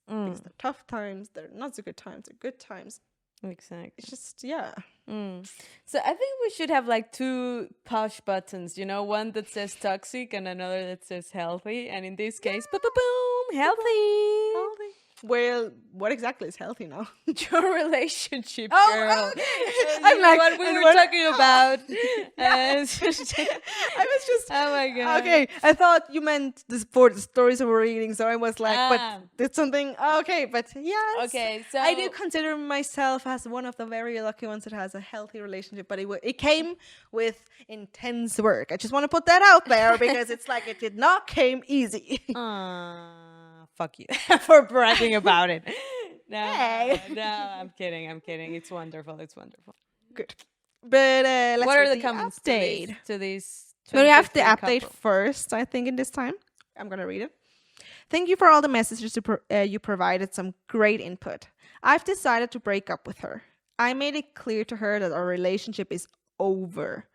Because they're tough times, they're not so good times, they're good times. Exactly. It's just, yeah. So I think we should have like two push buttons, one that says toxic and another that says healthy. And in this case, boom, healthy. Well, what exactly is healthy now? Your relationship, Oh, girl. okay. I'm like, what we and were what- talking about. I was just, Oh my god. okay, I thought you meant this for the stories we were reading, so I was like, but it's something, okay, but yes. Okay, so I do consider myself as one of the very lucky ones that has a healthy relationship, but it came with intense work. I just want to put that out there because it's like it did not came easy. Fuck you for bragging about it. No, Hey. no, I'm kidding. It's wonderful. Good. But let's What are read the comments update. to these? So we have the 23 update couple? first, I think, in this time. I'm going to read it. Thank you for all the messages you provided, some great input. I've decided to break up with her. I made it clear to her that our relationship is over.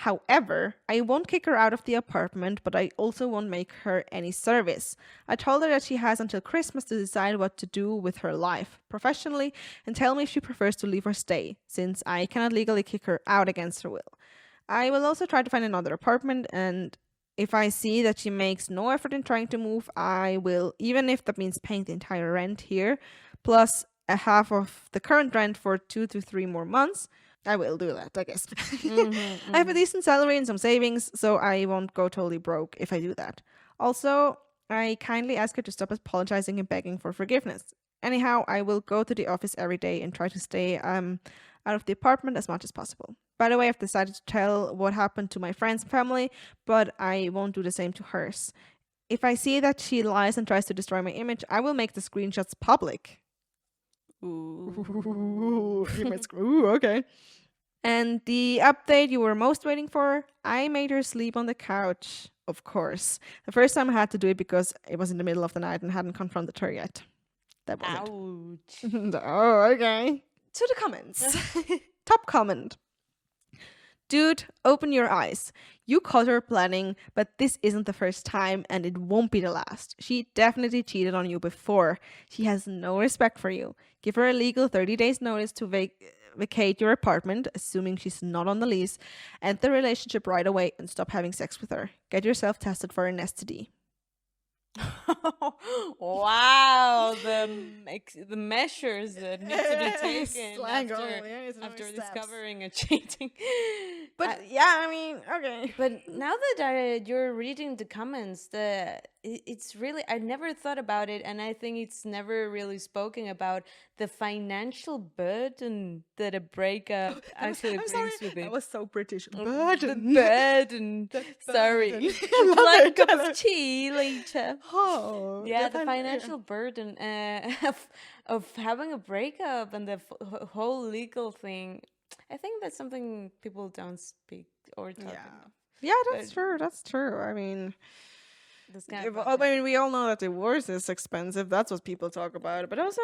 However, I won't kick her out of the apartment, but I also won't make her any service. I told her that she has until Christmas to decide what to do with her life professionally and tell me if she prefers to leave or stay, since I cannot legally kick her out against her will. I will also try to find another apartment, and if I see that she makes no effort in trying to move, I will, even if that means paying the entire rent here, plus a half of the current rent for 2 to 3 more months. I will do that, I guess. I have a decent salary and some savings, so I won't go totally broke if I do that. Also, I kindly ask her to stop apologizing and begging for forgiveness. Anyhow, I will go to the office every day and try to stay out of the apartment as much as possible. By the way, I've decided to tell what happened to my friend's family, but I won't do the same to hers. If I see that she lies and tries to destroy my image, I will make the screenshots public. Ooh, okay. And the update you were most waiting for, I made her sleep on the couch, of course. The first time I had to do it because it was in the middle of the night and hadn't confronted her yet. That was it. Ouch. Oh, okay. To the comments. Top comment. Dude, open your eyes. You caught her planning, but this isn't the first time and it won't be the last. She definitely cheated on you before. She has no respect for you. Give her a legal 30 days notice to vacate your apartment, assuming she's not on the lease. End the relationship right away and stop having sex with her. Get yourself tested for an STD. Wow, the measures that need to be taken Slang after, only, yeah, it's after another steps. discovering a cheating. But yeah, I mean, okay. But now that you're reading the comments, it's really, I never thought about it, and I think it's never really spoken about the financial burden that a breakup actually I'm brings sorry, with it. that was so British. The Burden. burden. Sorry. burden. Would you like a cup of tea later? Oh, Yeah, the financial burden of having a breakup and the whole legal thing. I think that's something people don't speak or talk about. Yeah, that's true. That's true. I mean, This kind of I mean, we all know that divorce is expensive. That's what people talk about. But also,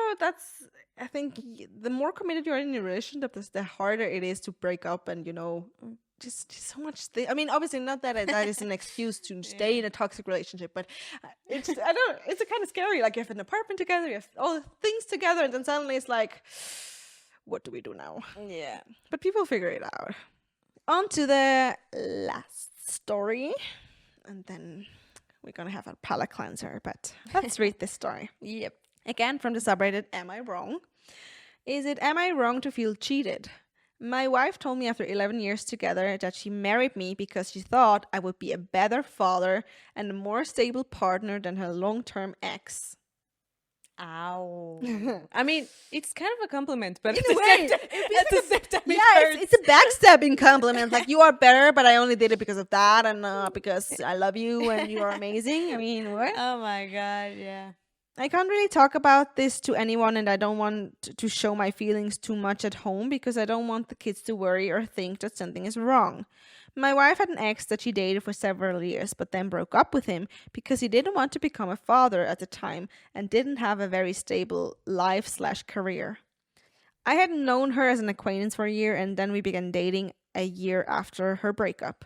I think the more committed you are in your relationship, the harder it is to break up and, just so much thing. I mean, obviously not that that is an excuse to stay in a toxic relationship, but it's I don't. It's a kind of scary. Like you have an apartment together, you have all the things together, and then suddenly it's like, what do we do now? Yeah. But people figure it out. On to the last story, and then we're gonna have a palate cleanser. But let's read this story. Yep. Again from the subreddit, Am I Wrong? Is it am I wrong to feel cheated? My wife told me after 11 years together that she married me because she thought I would be a better father and a more stable partner than her long-term ex. Ow. I mean, it's kind of a compliment, but In at a the way, same time, at the same time it yeah, hurts. it's a backstabbing compliment. Like, you are better, but I only did it because of that and not because I love you and you are amazing. I mean, what? Oh my god, yeah. I can't really talk about this to anyone, and I don't want to show my feelings too much at home because I don't want the kids to worry or think that something is wrong. My wife had an ex that she dated for several years, but then broke up with him because he didn't want to become a father at the time and didn't have a very stable life/career. I had known her as an acquaintance for a year, and then we began dating a year after her breakup.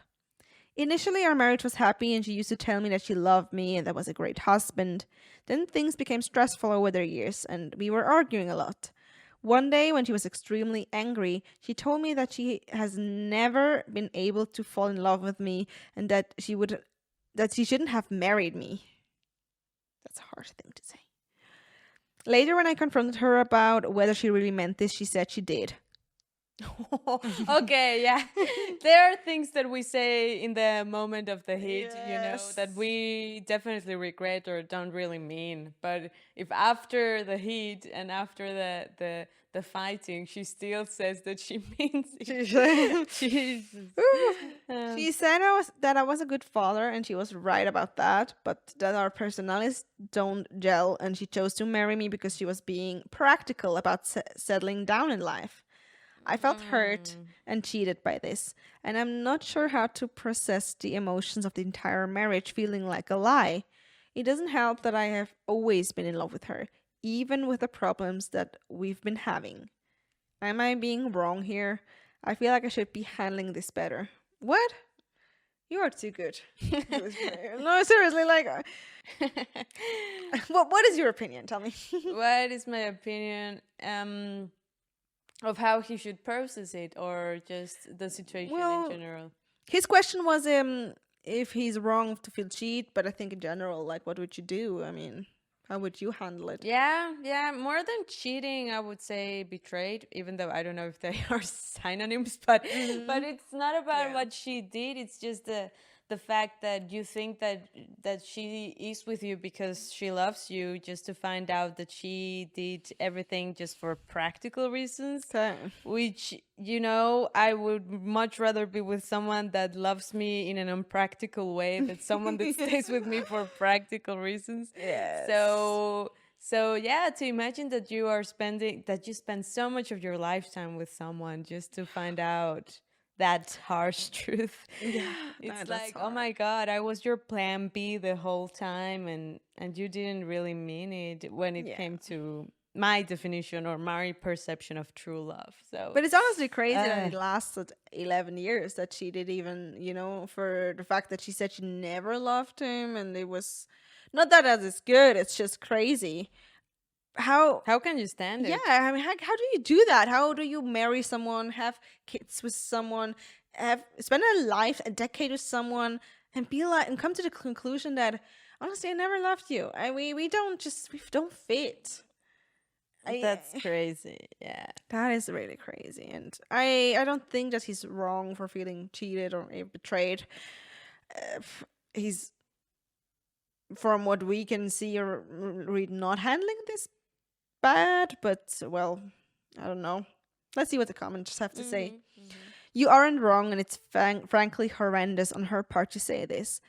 Initially, our marriage was happy, and she used to tell me that she loved me and that I was a great husband. Then things became stressful over the years, and we were arguing a lot. One day, when she was extremely angry, she told me that she has never been able to fall in love with me, and that she shouldn't have married me. That's a hard thing to say. Later, when I confronted her about whether she really meant this, she said she did. Okay, yeah. There are things that we say in the moment of the heat, that we definitely regret or don't really mean. But if after the heat and after the fighting, she still says that she means it. Jesus. She said that I was a good father, and she was right about that, but that our personalities don't gel, and she chose to marry me because she was being practical about settling down in life. I felt hurt and cheated by this, and I'm not sure how to process the emotions of the entire marriage feeling like a lie. It doesn't help that I have always been in love with her, even with the problems that we've been having. Am I being wrong here? I feel like I should be handling this better. What? You are too good. No, seriously, like, what is your opinion? Tell me. What is my opinion? Of how he should process it, or just the situation in general? His question was if he's wrong to feel cheat, but I think in general, like, what would you do? I mean, how would you handle it? Yeah, more than cheating, I would say betrayed, even though I don't know if they are synonyms, but it's not about what she did, it's just the fact that you think that she is with you because she loves you, just to find out that she did everything just for practical reasons. Okay. Which, I would much rather be with someone that loves me in an unpractical way than someone that stays with me for practical reasons. Yes. So yeah, to imagine that you spend so much of your lifetime with someone just to find out that harsh truth. Yeah, it's like, oh my god, I was your plan B the whole time, and you didn't really mean it when it came to my definition or my perception of true love. So, but it's honestly crazy that it lasted 11 years, that she did even, for the fact that she said she never loved him, and it was not that it's good, it's just crazy. How can you stand it? Yeah, I mean, how do you do that? How do you marry someone, have kids with someone, spend a decade with someone, and be like, and come to the conclusion that honestly I never loved you. We don't fit. That's crazy. Yeah, that is really crazy, and I don't think that he's wrong for feeling cheated or betrayed. He's, from what we can see or read, not handling this bad, but well, I don't know. Let's see what the comments have to say. You aren't wrong, and it's frankly horrendous on her part to say this.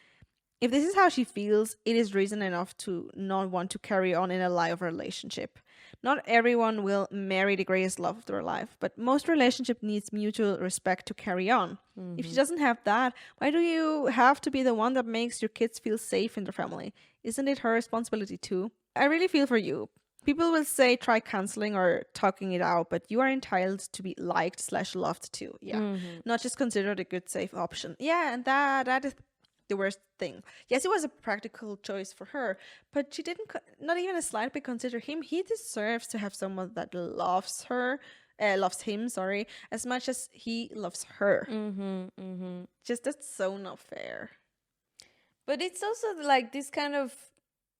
If this is how she feels, it is reason enough to not want to carry on in a live relationship. Not everyone will marry the greatest love of their life, but most relationship needs mutual respect to carry on. If she doesn't have that, why do you have to be the one that makes your kids feel safe in their family? Isn't it her responsibility too? I really feel for you. People will say try counseling or talking it out, but you are entitled to be liked/loved too. Yeah. Not just considered a good, safe option. Yeah, and that is the worst thing. Yes, it was a practical choice for her, but she didn't, not even a slight bit consider him. He deserves to have someone that loves her, loves him, sorry, as much as he loves her. Just that's so not fair. But it's also like this kind of,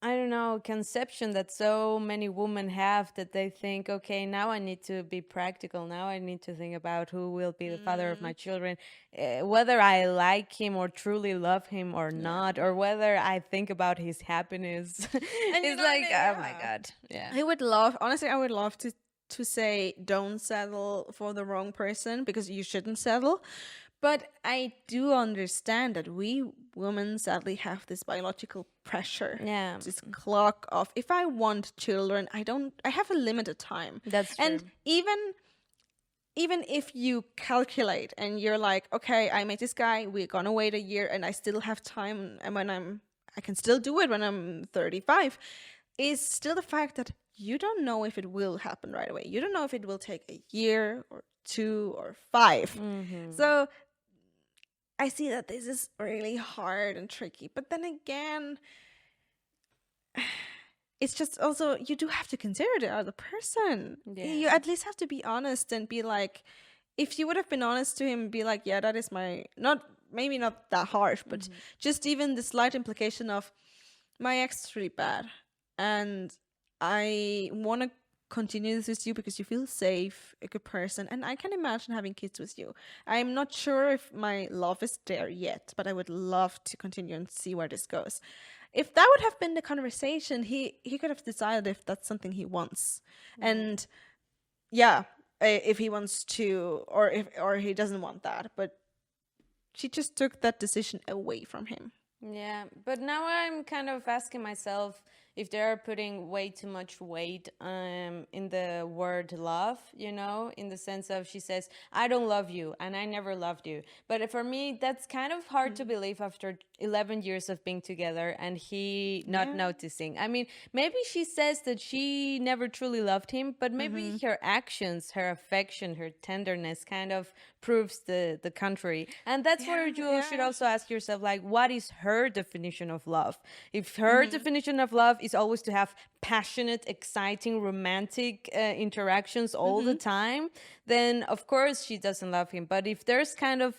I don't know, conception that so many women have, that they think, okay, now I need to be practical. Now I need to think about who will be the father of my children, whether I like him or truly love him or not, or whether I think about his happiness. It's like, oh my God. Yeah. I would love, honestly, I would love to say don't settle for the wrong person, because you shouldn't settle. But I do understand that we women sadly have this biological pressure. Yeah. This clock of, if I want children, I have a limited time. That's true. And even if you calculate and you're like, okay, I met this guy, we're gonna wait a year and I still have time, and I can still do it when I'm 35, is still the fact that you don't know if it will happen right away. You don't know if it will take a year or 2 or 5. So I see that this is really hard and tricky, but then again, it's just also, you do have to consider the other person. You at least have to be honest and be like, if you would have been honest to him, be like, yeah, that is maybe not that harsh, but just even the slight implication of, my ex is really bad and I want to continue this with you because you feel safe, a good person, and I can imagine having kids with you. I'm not sure if my love is there yet, but I would love to continue and see where this goes. If that would have been the conversation, he could have decided if that's something he wants. And yeah, if he wants to, or he doesn't want that, but she just took that decision away from him. Yeah, but now I'm kind of asking myself if they're putting way too much weight in the word love, in the sense of, she says, I don't love you and I never loved you. But for me, that's kind of hard to believe after 11 years of being together and he not noticing. I mean, maybe she says that she never truly loved him, but maybe her actions, her affection, her tenderness kind of proves the contrary. And that's where you should also ask yourself, like, what is her definition of love? If her definition of love is always to have passionate, exciting, romantic interactions all the time, then of course she doesn't love him. But if there's kind of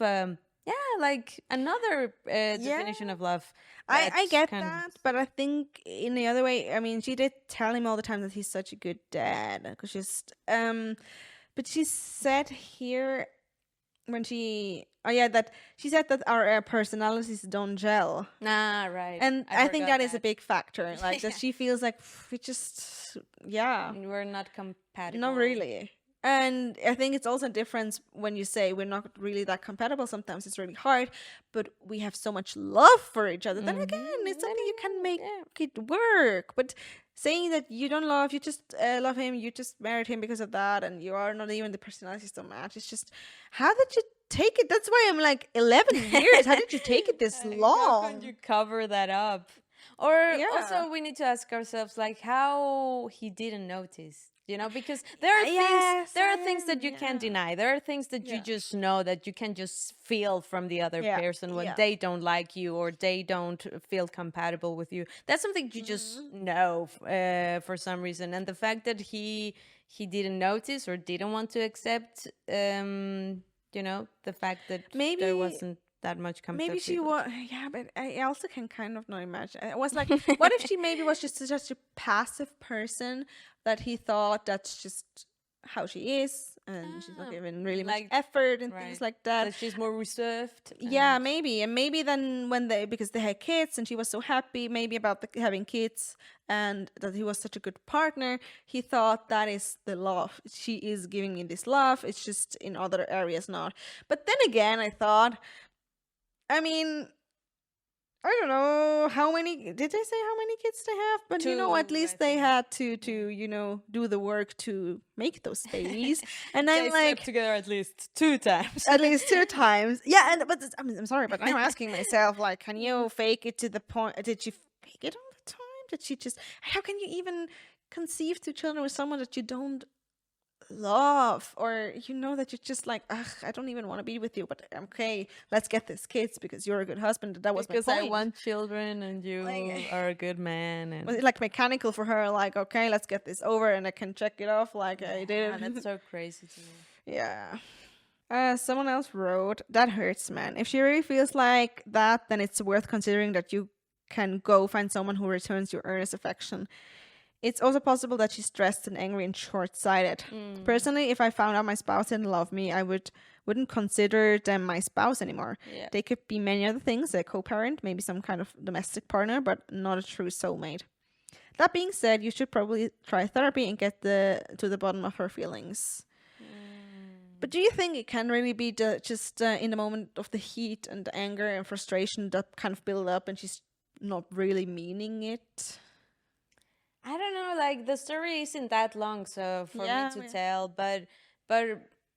like another definition of love, I get that, but I think in the other way, I mean, she did tell him all the time that he's such a good dad, because but she said here, when she said that our personalities don't gel. Right. And I think that is a big factor, like that she feels like we just we're not compatible. Not really. And I think it's also a difference when you say we're not really that compatible. Sometimes it's really hard, but we have so much love for each other. Then again, it's something you can make it work. But saying that you don't love, you just love him, you just married him because of that, and you are not even the personalities don't match. It's just, how did you take it? That's why I'm like, 11 years. How did you take it this long? How can you cover that up? Or also we need to ask ourselves, like, how he didn't notice. Because there are things that you can't deny. There are things that you just know, that you can just feel from the other person when they don't like you or they don't feel compatible with you. That's something you just know for some reason. And the fact that he didn't notice or didn't want to accept, the fact that maybe there wasn't that much compatibility. Maybe she was, but I also can kind of not imagine. I was like, what if she maybe was just such a passive person that he thought that's just how she is, and she's not giving really much effort and things like that. That she's more reserved. Yeah, maybe. And maybe then because they had kids and she was so happy maybe about having kids and that he was such a good partner, he thought that is the love. She is giving me this love. It's just in other areas not. But then again, I thought, I mean, I don't know did they say how many kids they have? But 2, at least they had to do the work to make those babies. And I'm they like, slept together at least 2 times. At least 2 times. Yeah, but I'm sorry, but I'm asking myself, like, can you fake it to the point? Did she fake it all the time? Did she just? How can you even conceive two children with someone that you don't love, or you know that you're just like, ugh, I don't even want to be with you, but okay, let's get these kids because you're a good husband. That was Because my I point. want children and you Like, are a good man. was And it like mechanical for her? Like, okay, let's get this over and I can check it off. Like I did it. that's so crazy to me. Yeah. Someone else wrote, that hurts, man. If she really feels like that, then it's worth considering that you can go find someone who returns your earnest affection. It's also possible that she's stressed and angry and short-sighted. Personally, if I found out my spouse didn't love me, I wouldn't consider them my spouse anymore. Yeah. They could be many other things, a co-parent, maybe some kind of domestic partner, but not a true soulmate. That being said, you should probably try therapy and get to the bottom of her feelings. But do you think it can really be just in the moment of the heat and the anger and frustration that kind of build up and she's not really meaning it? I don't know, like the story isn't that long, so for Yeah, me to yeah. tell, but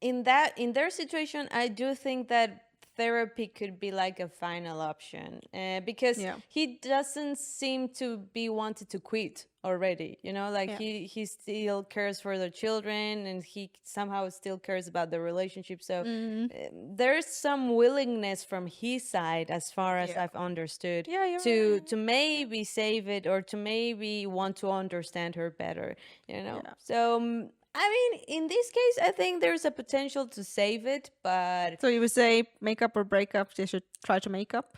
in their situation, I do think that therapy could be like a final option, because Yeah. he doesn't seem to be wanted to quit already, you know, like Yeah. he still cares for the children and he somehow still cares about the relationship, so there's some willingness from his side, as far as Yeah. I've understood, Yeah, you're to right. maybe save it, or to maybe want to understand her better, you know. Yeah. So I mean, in this case, I think there's a potential to save it, but So you would say make up or break up, they should try to make up?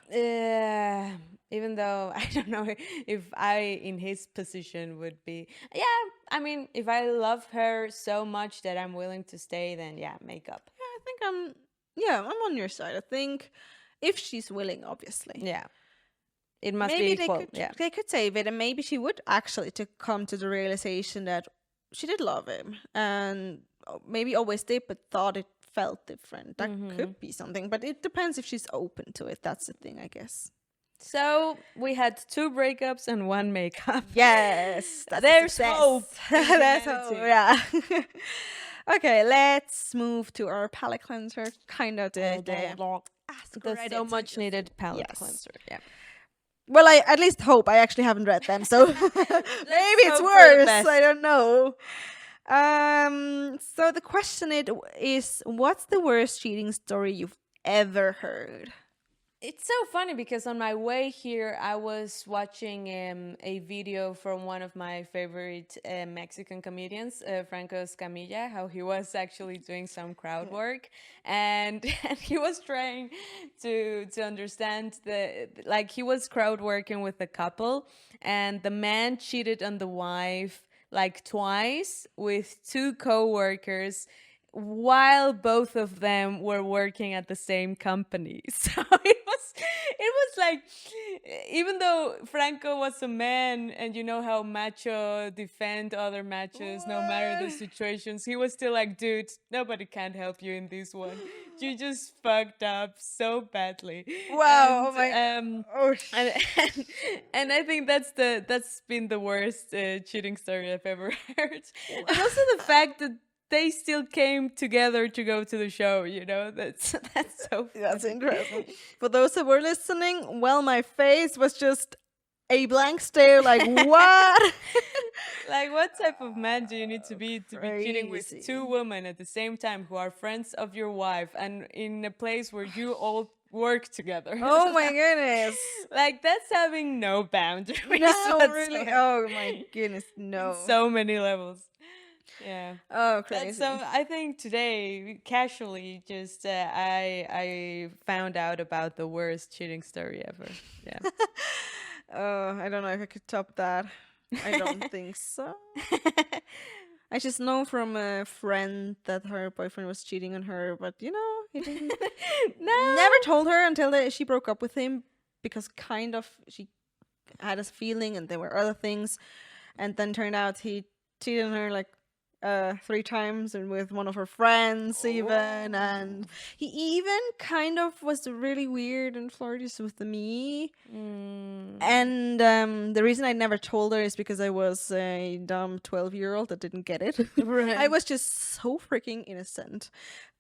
even though I don't know if I, in his position, would be, yeah, I mean, if I love her so much that I'm willing to stay, then yeah, make up. I think I'm on your side. I think if she's willing, obviously. Yeah. It must Maybe be equal. Yeah. they could save it, and maybe she would actually to come to the realization that she did love him, and maybe always did, but thought it felt different. That could be something, but it depends if she's open to it. That's the thing, I guess. So we had 2 breakups and 1 makeup. Yes, that's There's success. hope in There's hope. humanity. Yeah. Okay, let's move to our palate cleanser. Kind of the The so much needed palette Yes. cleanser. Yeah. Well, I at least hope. I actually haven't read them, so maybe it's hope for the worse. best. I don't know. So the question is, what's the worst cheating story you've ever heard? It's so funny because on my way here, I was watching a video from one of my favorite Mexican comedians, Franco Escamilla, how he was actually doing some crowd work, and he was trying to understand like he was crowd working with a couple, and the man cheated on the wife like twice with 2 co-workers while both of them were working at the same company. So it was like, even though Franco was a man, and you know how macho defend other machos no matter the situations, he was still like, dude, nobody can help you in this one. You just fucked up so badly. Wow! And, and I think that's been the worst cheating story I've ever heard. And also the fact that they still came together to go to the show, you know? That's so funny. That's interesting. For those who were listening, well, my face was just a blank stare, like, what? Like, what type of man do you need to be cheating with Crazy. 2 women at the same time who are friends of your wife and in a place where you all work together? Oh my goodness. Like, that's having no boundaries. No, really. whatsoever. Oh my goodness, no. So many levels. Yeah. Oh, crazy. So I think today, casually, just I found out about the worst cheating story ever. Yeah. I don't know if I could top that. I don't think so. I just know from a friend that her boyfriend was cheating on her, but you know, he didn't. No. Never told her until she broke up with him, because kind of she had a feeling and there were other things, and then turned out he cheated on her like 3 times, and with one of her friends even, and he even kind of was really weird and flirty with me. And the reason I never told her is because I was a dumb 12-year-old that didn't get it. Right. I was just so freaking innocent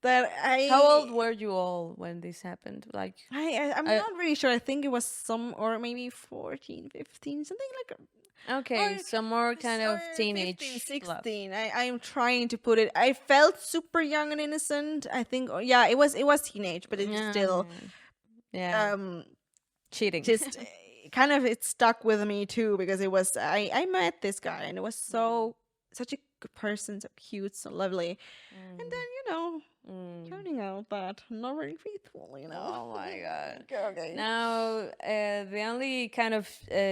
that How old were you all when this happened? Like, I'm not really sure. I think it was or maybe 14, 15, something like Okay, so more kind of teenage 15, love. 16. I'm trying to put it. I felt super young and innocent. I think, yeah, it was teenage, but it's still Yeah, um cheating. just kind of it stuck with me too, because it was I met this guy and it was such a good person, so cute, so lovely, and then turning out that not very faithful. Oh my god. Okay. Now, the only kind of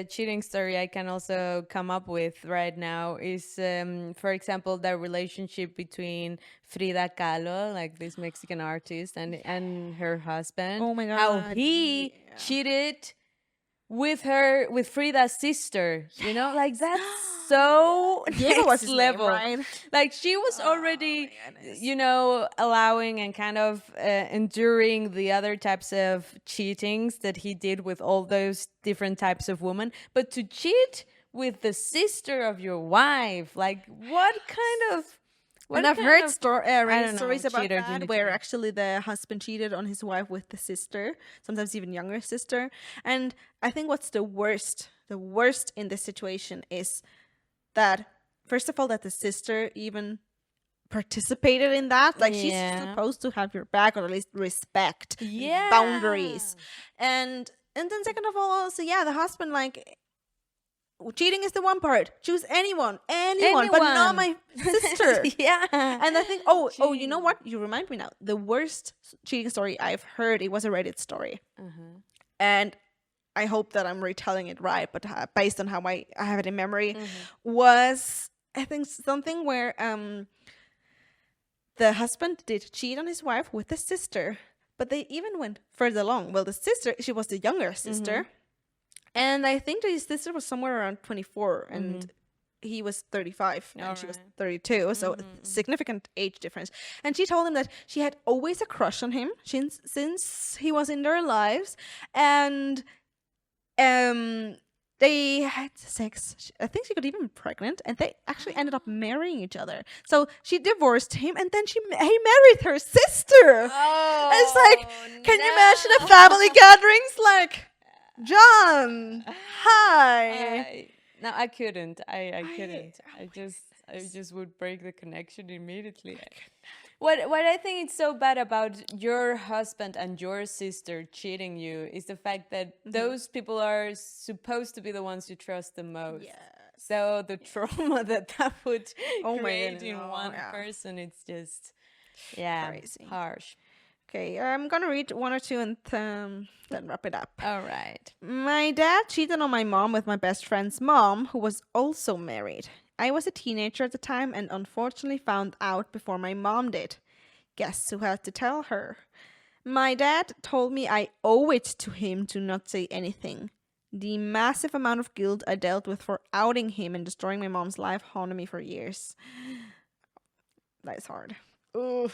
cheating story I can also come up with right now is, for example, the relationship between Frida Kahlo, like this Mexican artist, and her husband. Oh my How God, he yeah. cheated with Frida's sister. You know, like that's so Diego was next his level. name, right? Like she was already, my goodness. allowing and kind of enduring the other types of cheatings that he did with all those different types of women. But to cheat with the sister of your wife, like what kind of. And I've heard know, stories about cheater that, where actually the husband cheated on his wife with the sister, sometimes even younger sister. And I think what's the worst in this situation is that, first of all, that the sister even participated in that. Like, she's supposed to have your back, or at least respect boundaries. And then second of all, also, the husband, like, cheating is the one part. Choose anyone, but not my sister. And I think, you know what? You remind me now. The worst cheating story I've heard, it was a Reddit story. And I hope that I'm retelling it right, but based on how I have it in memory, was, I think, something where the husband did cheat on his wife with the sister, but they even went further along. Well, the sister, she was the younger sister. And I think that his sister was somewhere around 24, and he was 35, and she was 32, so significant age difference. And she told him that she had always a crush on him since he was in their lives, and they had sex. I think she got even pregnant, and they actually ended up marrying each other. So she divorced him, and then he married her sister. Oh, and it's like, can you imagine a family gatherings like, John, hi. No, I couldn't. I couldn't. I just would break the connection immediately. What I think is so bad about your husband and your sister cheating you is the fact that those people are supposed to be the ones you trust the most. So the trauma that would create in one person, it's just crazy, harsh. Okay, I'm gonna read one or two and then wrap it up. All right. My dad cheated on my mom with my best friend's mom, who was also married. I was a teenager at the time and unfortunately found out before my mom did. Guess who had to tell her? My dad told me I owe it to him to not say anything. The massive amount of guilt I dealt with for outing him and destroying my mom's life haunted me for years. That is hard. Ooh.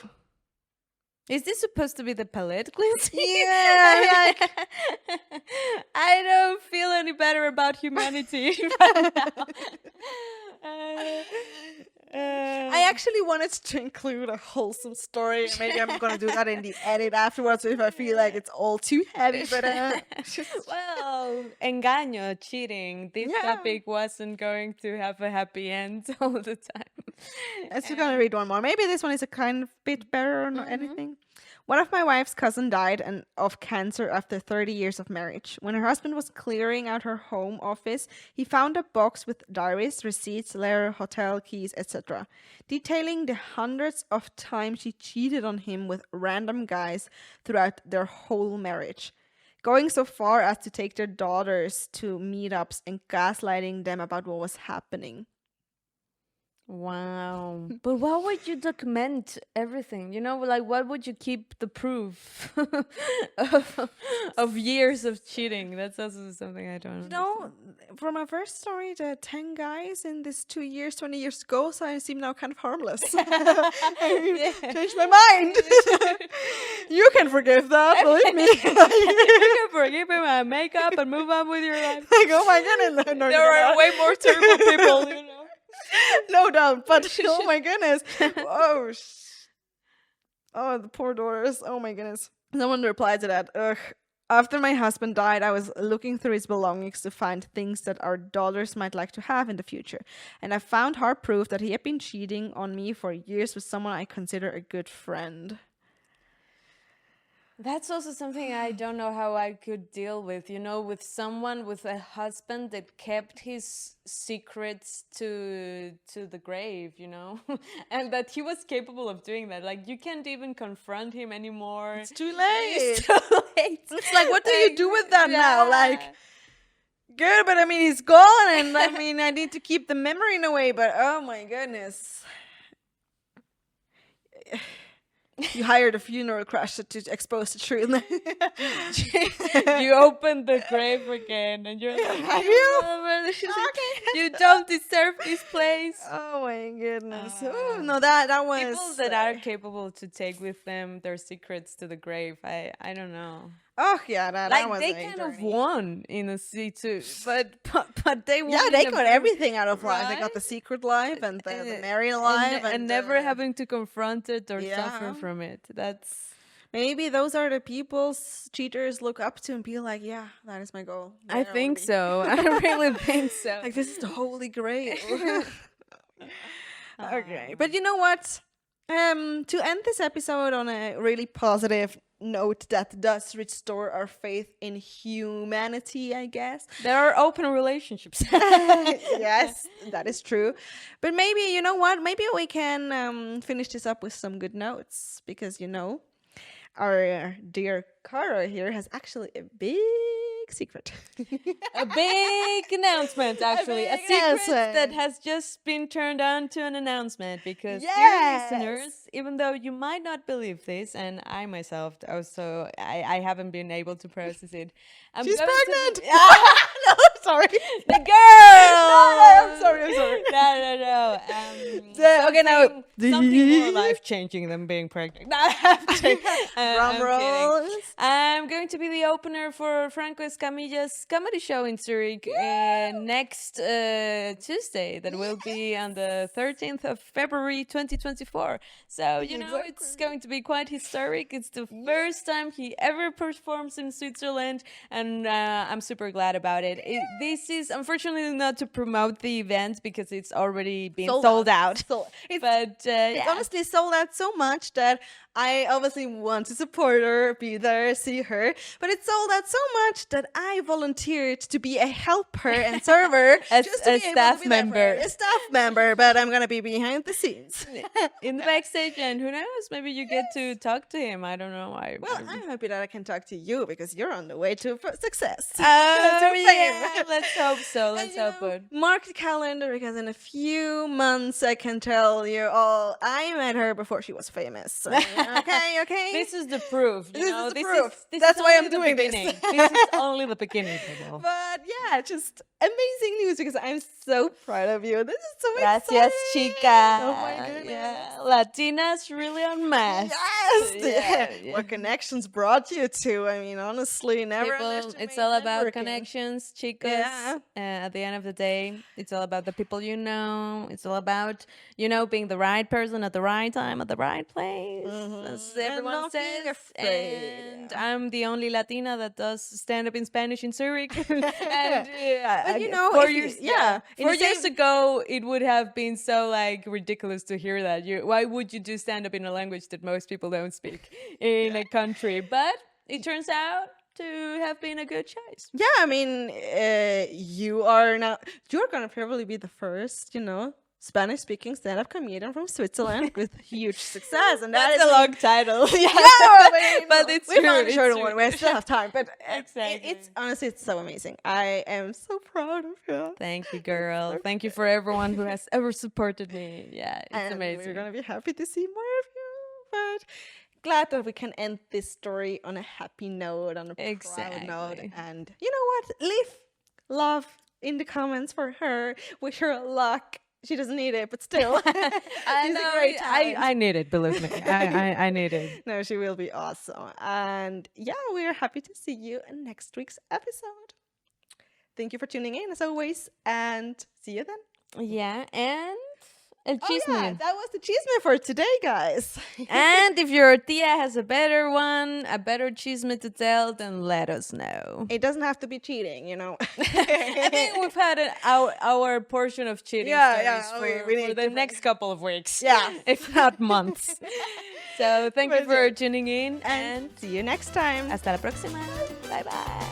Is this supposed to be the palette cleansing? Yeah, I don't feel any better about humanity right now. I actually wanted to include a wholesome story. Maybe I'm going to do that in the edit afterwards if I feel like it's all too heavy. But well, engaño, cheating. This topic wasn't going to have a happy end all the time. I'm just going to read one more. Maybe this one is a kind of bit better or not anything. One of my wife's cousin died of cancer after 30 years of marriage. When her husband was clearing out her home office, he found a box with diaries, receipts, letter, hotel keys, etc., detailing the hundreds of times she cheated on him with random guys throughout their whole marriage, going so far as to take their daughters to meetups and gaslighting them about what was happening. Wow. But why would you document everything? You know, like, what would you keep the proof of years of cheating? That's also something I don't understand. No, from my first story, the 10 guys in this 2 years, 20 years ago, so I seem now kind of harmless. I changed my mind. You can forgive that, believe me. You can forgive him and make up and move on with your life. Like, oh my goodness. No, there are way more terrible people, you know. No doubt, but oh my goodness. Oh, the poor daughters. Oh my goodness. Someone replied to that. Ugh. After my husband died, I was looking through his belongings to find things that our daughters might like to have in the future. And I found hard proof that he had been cheating on me for years with someone I consider a good friend. That's also something I don't know how I could deal with, with someone, with a husband that kept his secrets to the grave, and that he was capable of doing that. Like, you can't even confront him anymore. It's too late. It's too late. It's like, what do you do with that now? Like, good, but I mean, he's gone, and I mean, I need to keep the memory in a way, but oh my goodness. You hired a funeral crasher to expose the truth. You opened the grave again, and you're like, you don't deserve this place. Oh my goodness! No, that was people that are capable to take with them their secrets to the grave. I don't know. Oh yeah, that was they kind of won in a C2, but they won. Yeah, they got everything out of life. They got the secret life and the married life, and never having to confront it or suffer from it. That's maybe those are the people cheaters look up to and be like, yeah, that is my goal. I think so. I really think so. Like, this is the holy grail. Okay, but you know what? To end this episode on a really positive note that does restore our faith in humanity, I guess. There are open relationships. Yes, that is true. But maybe, you know what? Maybe we can finish this up with some good notes. Because, our dear Caro here has actually a big secret. A big announcement, actually. A secret that has just been turned on to an announcement. Because, dear listeners, even though you might not believe this, and I myself also, I haven't been able to process it. She's pregnant! No, sorry. The girl! No, I'm sorry. No. Okay, now. Something more life-changing than being pregnant. Drum rolls. I'm going to be the opener for Franco Escamilla's comedy show in Zurich next Tuesday. That will be on the 13th of February 2024. So, it's going to be quite historic. It's the first time he ever performs in Switzerland, and I'm super glad about it. This is unfortunately not to promote the event because it's already been sold out. It's honestly sold out so much that I obviously want to support her, be there, see her, but it's sold out so much that I volunteered to be a helper and server, just to be staff member. A staff member, but I'm gonna be behind the scenes in the backstage, and who knows, maybe you get to talk to him. I don't know why. Well, I'm happy that I can talk to you because you're on the way to success. Let's hope so. Let's hope it. Mark the calendar because in a few months I can tell you all I met her before she was famous. So, okay. This is the proof. This is the proof. That's why I'm doing this. This is only the beginning, people. But yeah, just amazing news because I'm so proud of you. This is so exciting. Gracias, chica. Oh my goodness. Yeah. Latinas really unmasked. Yes. Yeah. What connections brought you to? I mean, honestly, never. People, it's all about connections, chicas. Yeah. At the end of the day, it's all about the people you know. It's all about, being the right person at the right time at the right place. As everyone says. And I'm the only Latina that does stand-up in Spanish in Zurich. And but 4 years, 4 years ago, it would have been so ridiculous to hear that. Why would you do stand-up in a language that most people don't speak in a country? But it turns out to have been a good choice. Yeah, I mean, you're gonna probably be the first, Spanish-speaking stand-up comedian from Switzerland with huge success, and that's a long title. But it's true. It's true. One. We still have time, but exactly. It's honestly, it's so amazing. I am so proud of you. Thank you, girl. Thank you for everyone who has ever supported me. Yeah, it's amazing. We're gonna be happy to see more of you, but glad that we can end this story on a happy note, on a proud note, and you know what? Leave love in the comments for her. Wish her luck. She doesn't need it, but still. I need it, believe me. I need it. No, she will be awesome. And yeah, we are happy to see you in next week's episode. Thank you for tuning in as always, and see you then. Yeah, and El chisme. Oh, yeah, that was the chisme for today, guys. And if your tia has a better one, a better chisme to tell, then let us know. It doesn't have to be cheating, you know. I think we've had our portion of cheating stories for the next couple of weeks. Yeah. If not months. So thank you for tuning in. And see you next time. Hasta la próxima. Bye bye.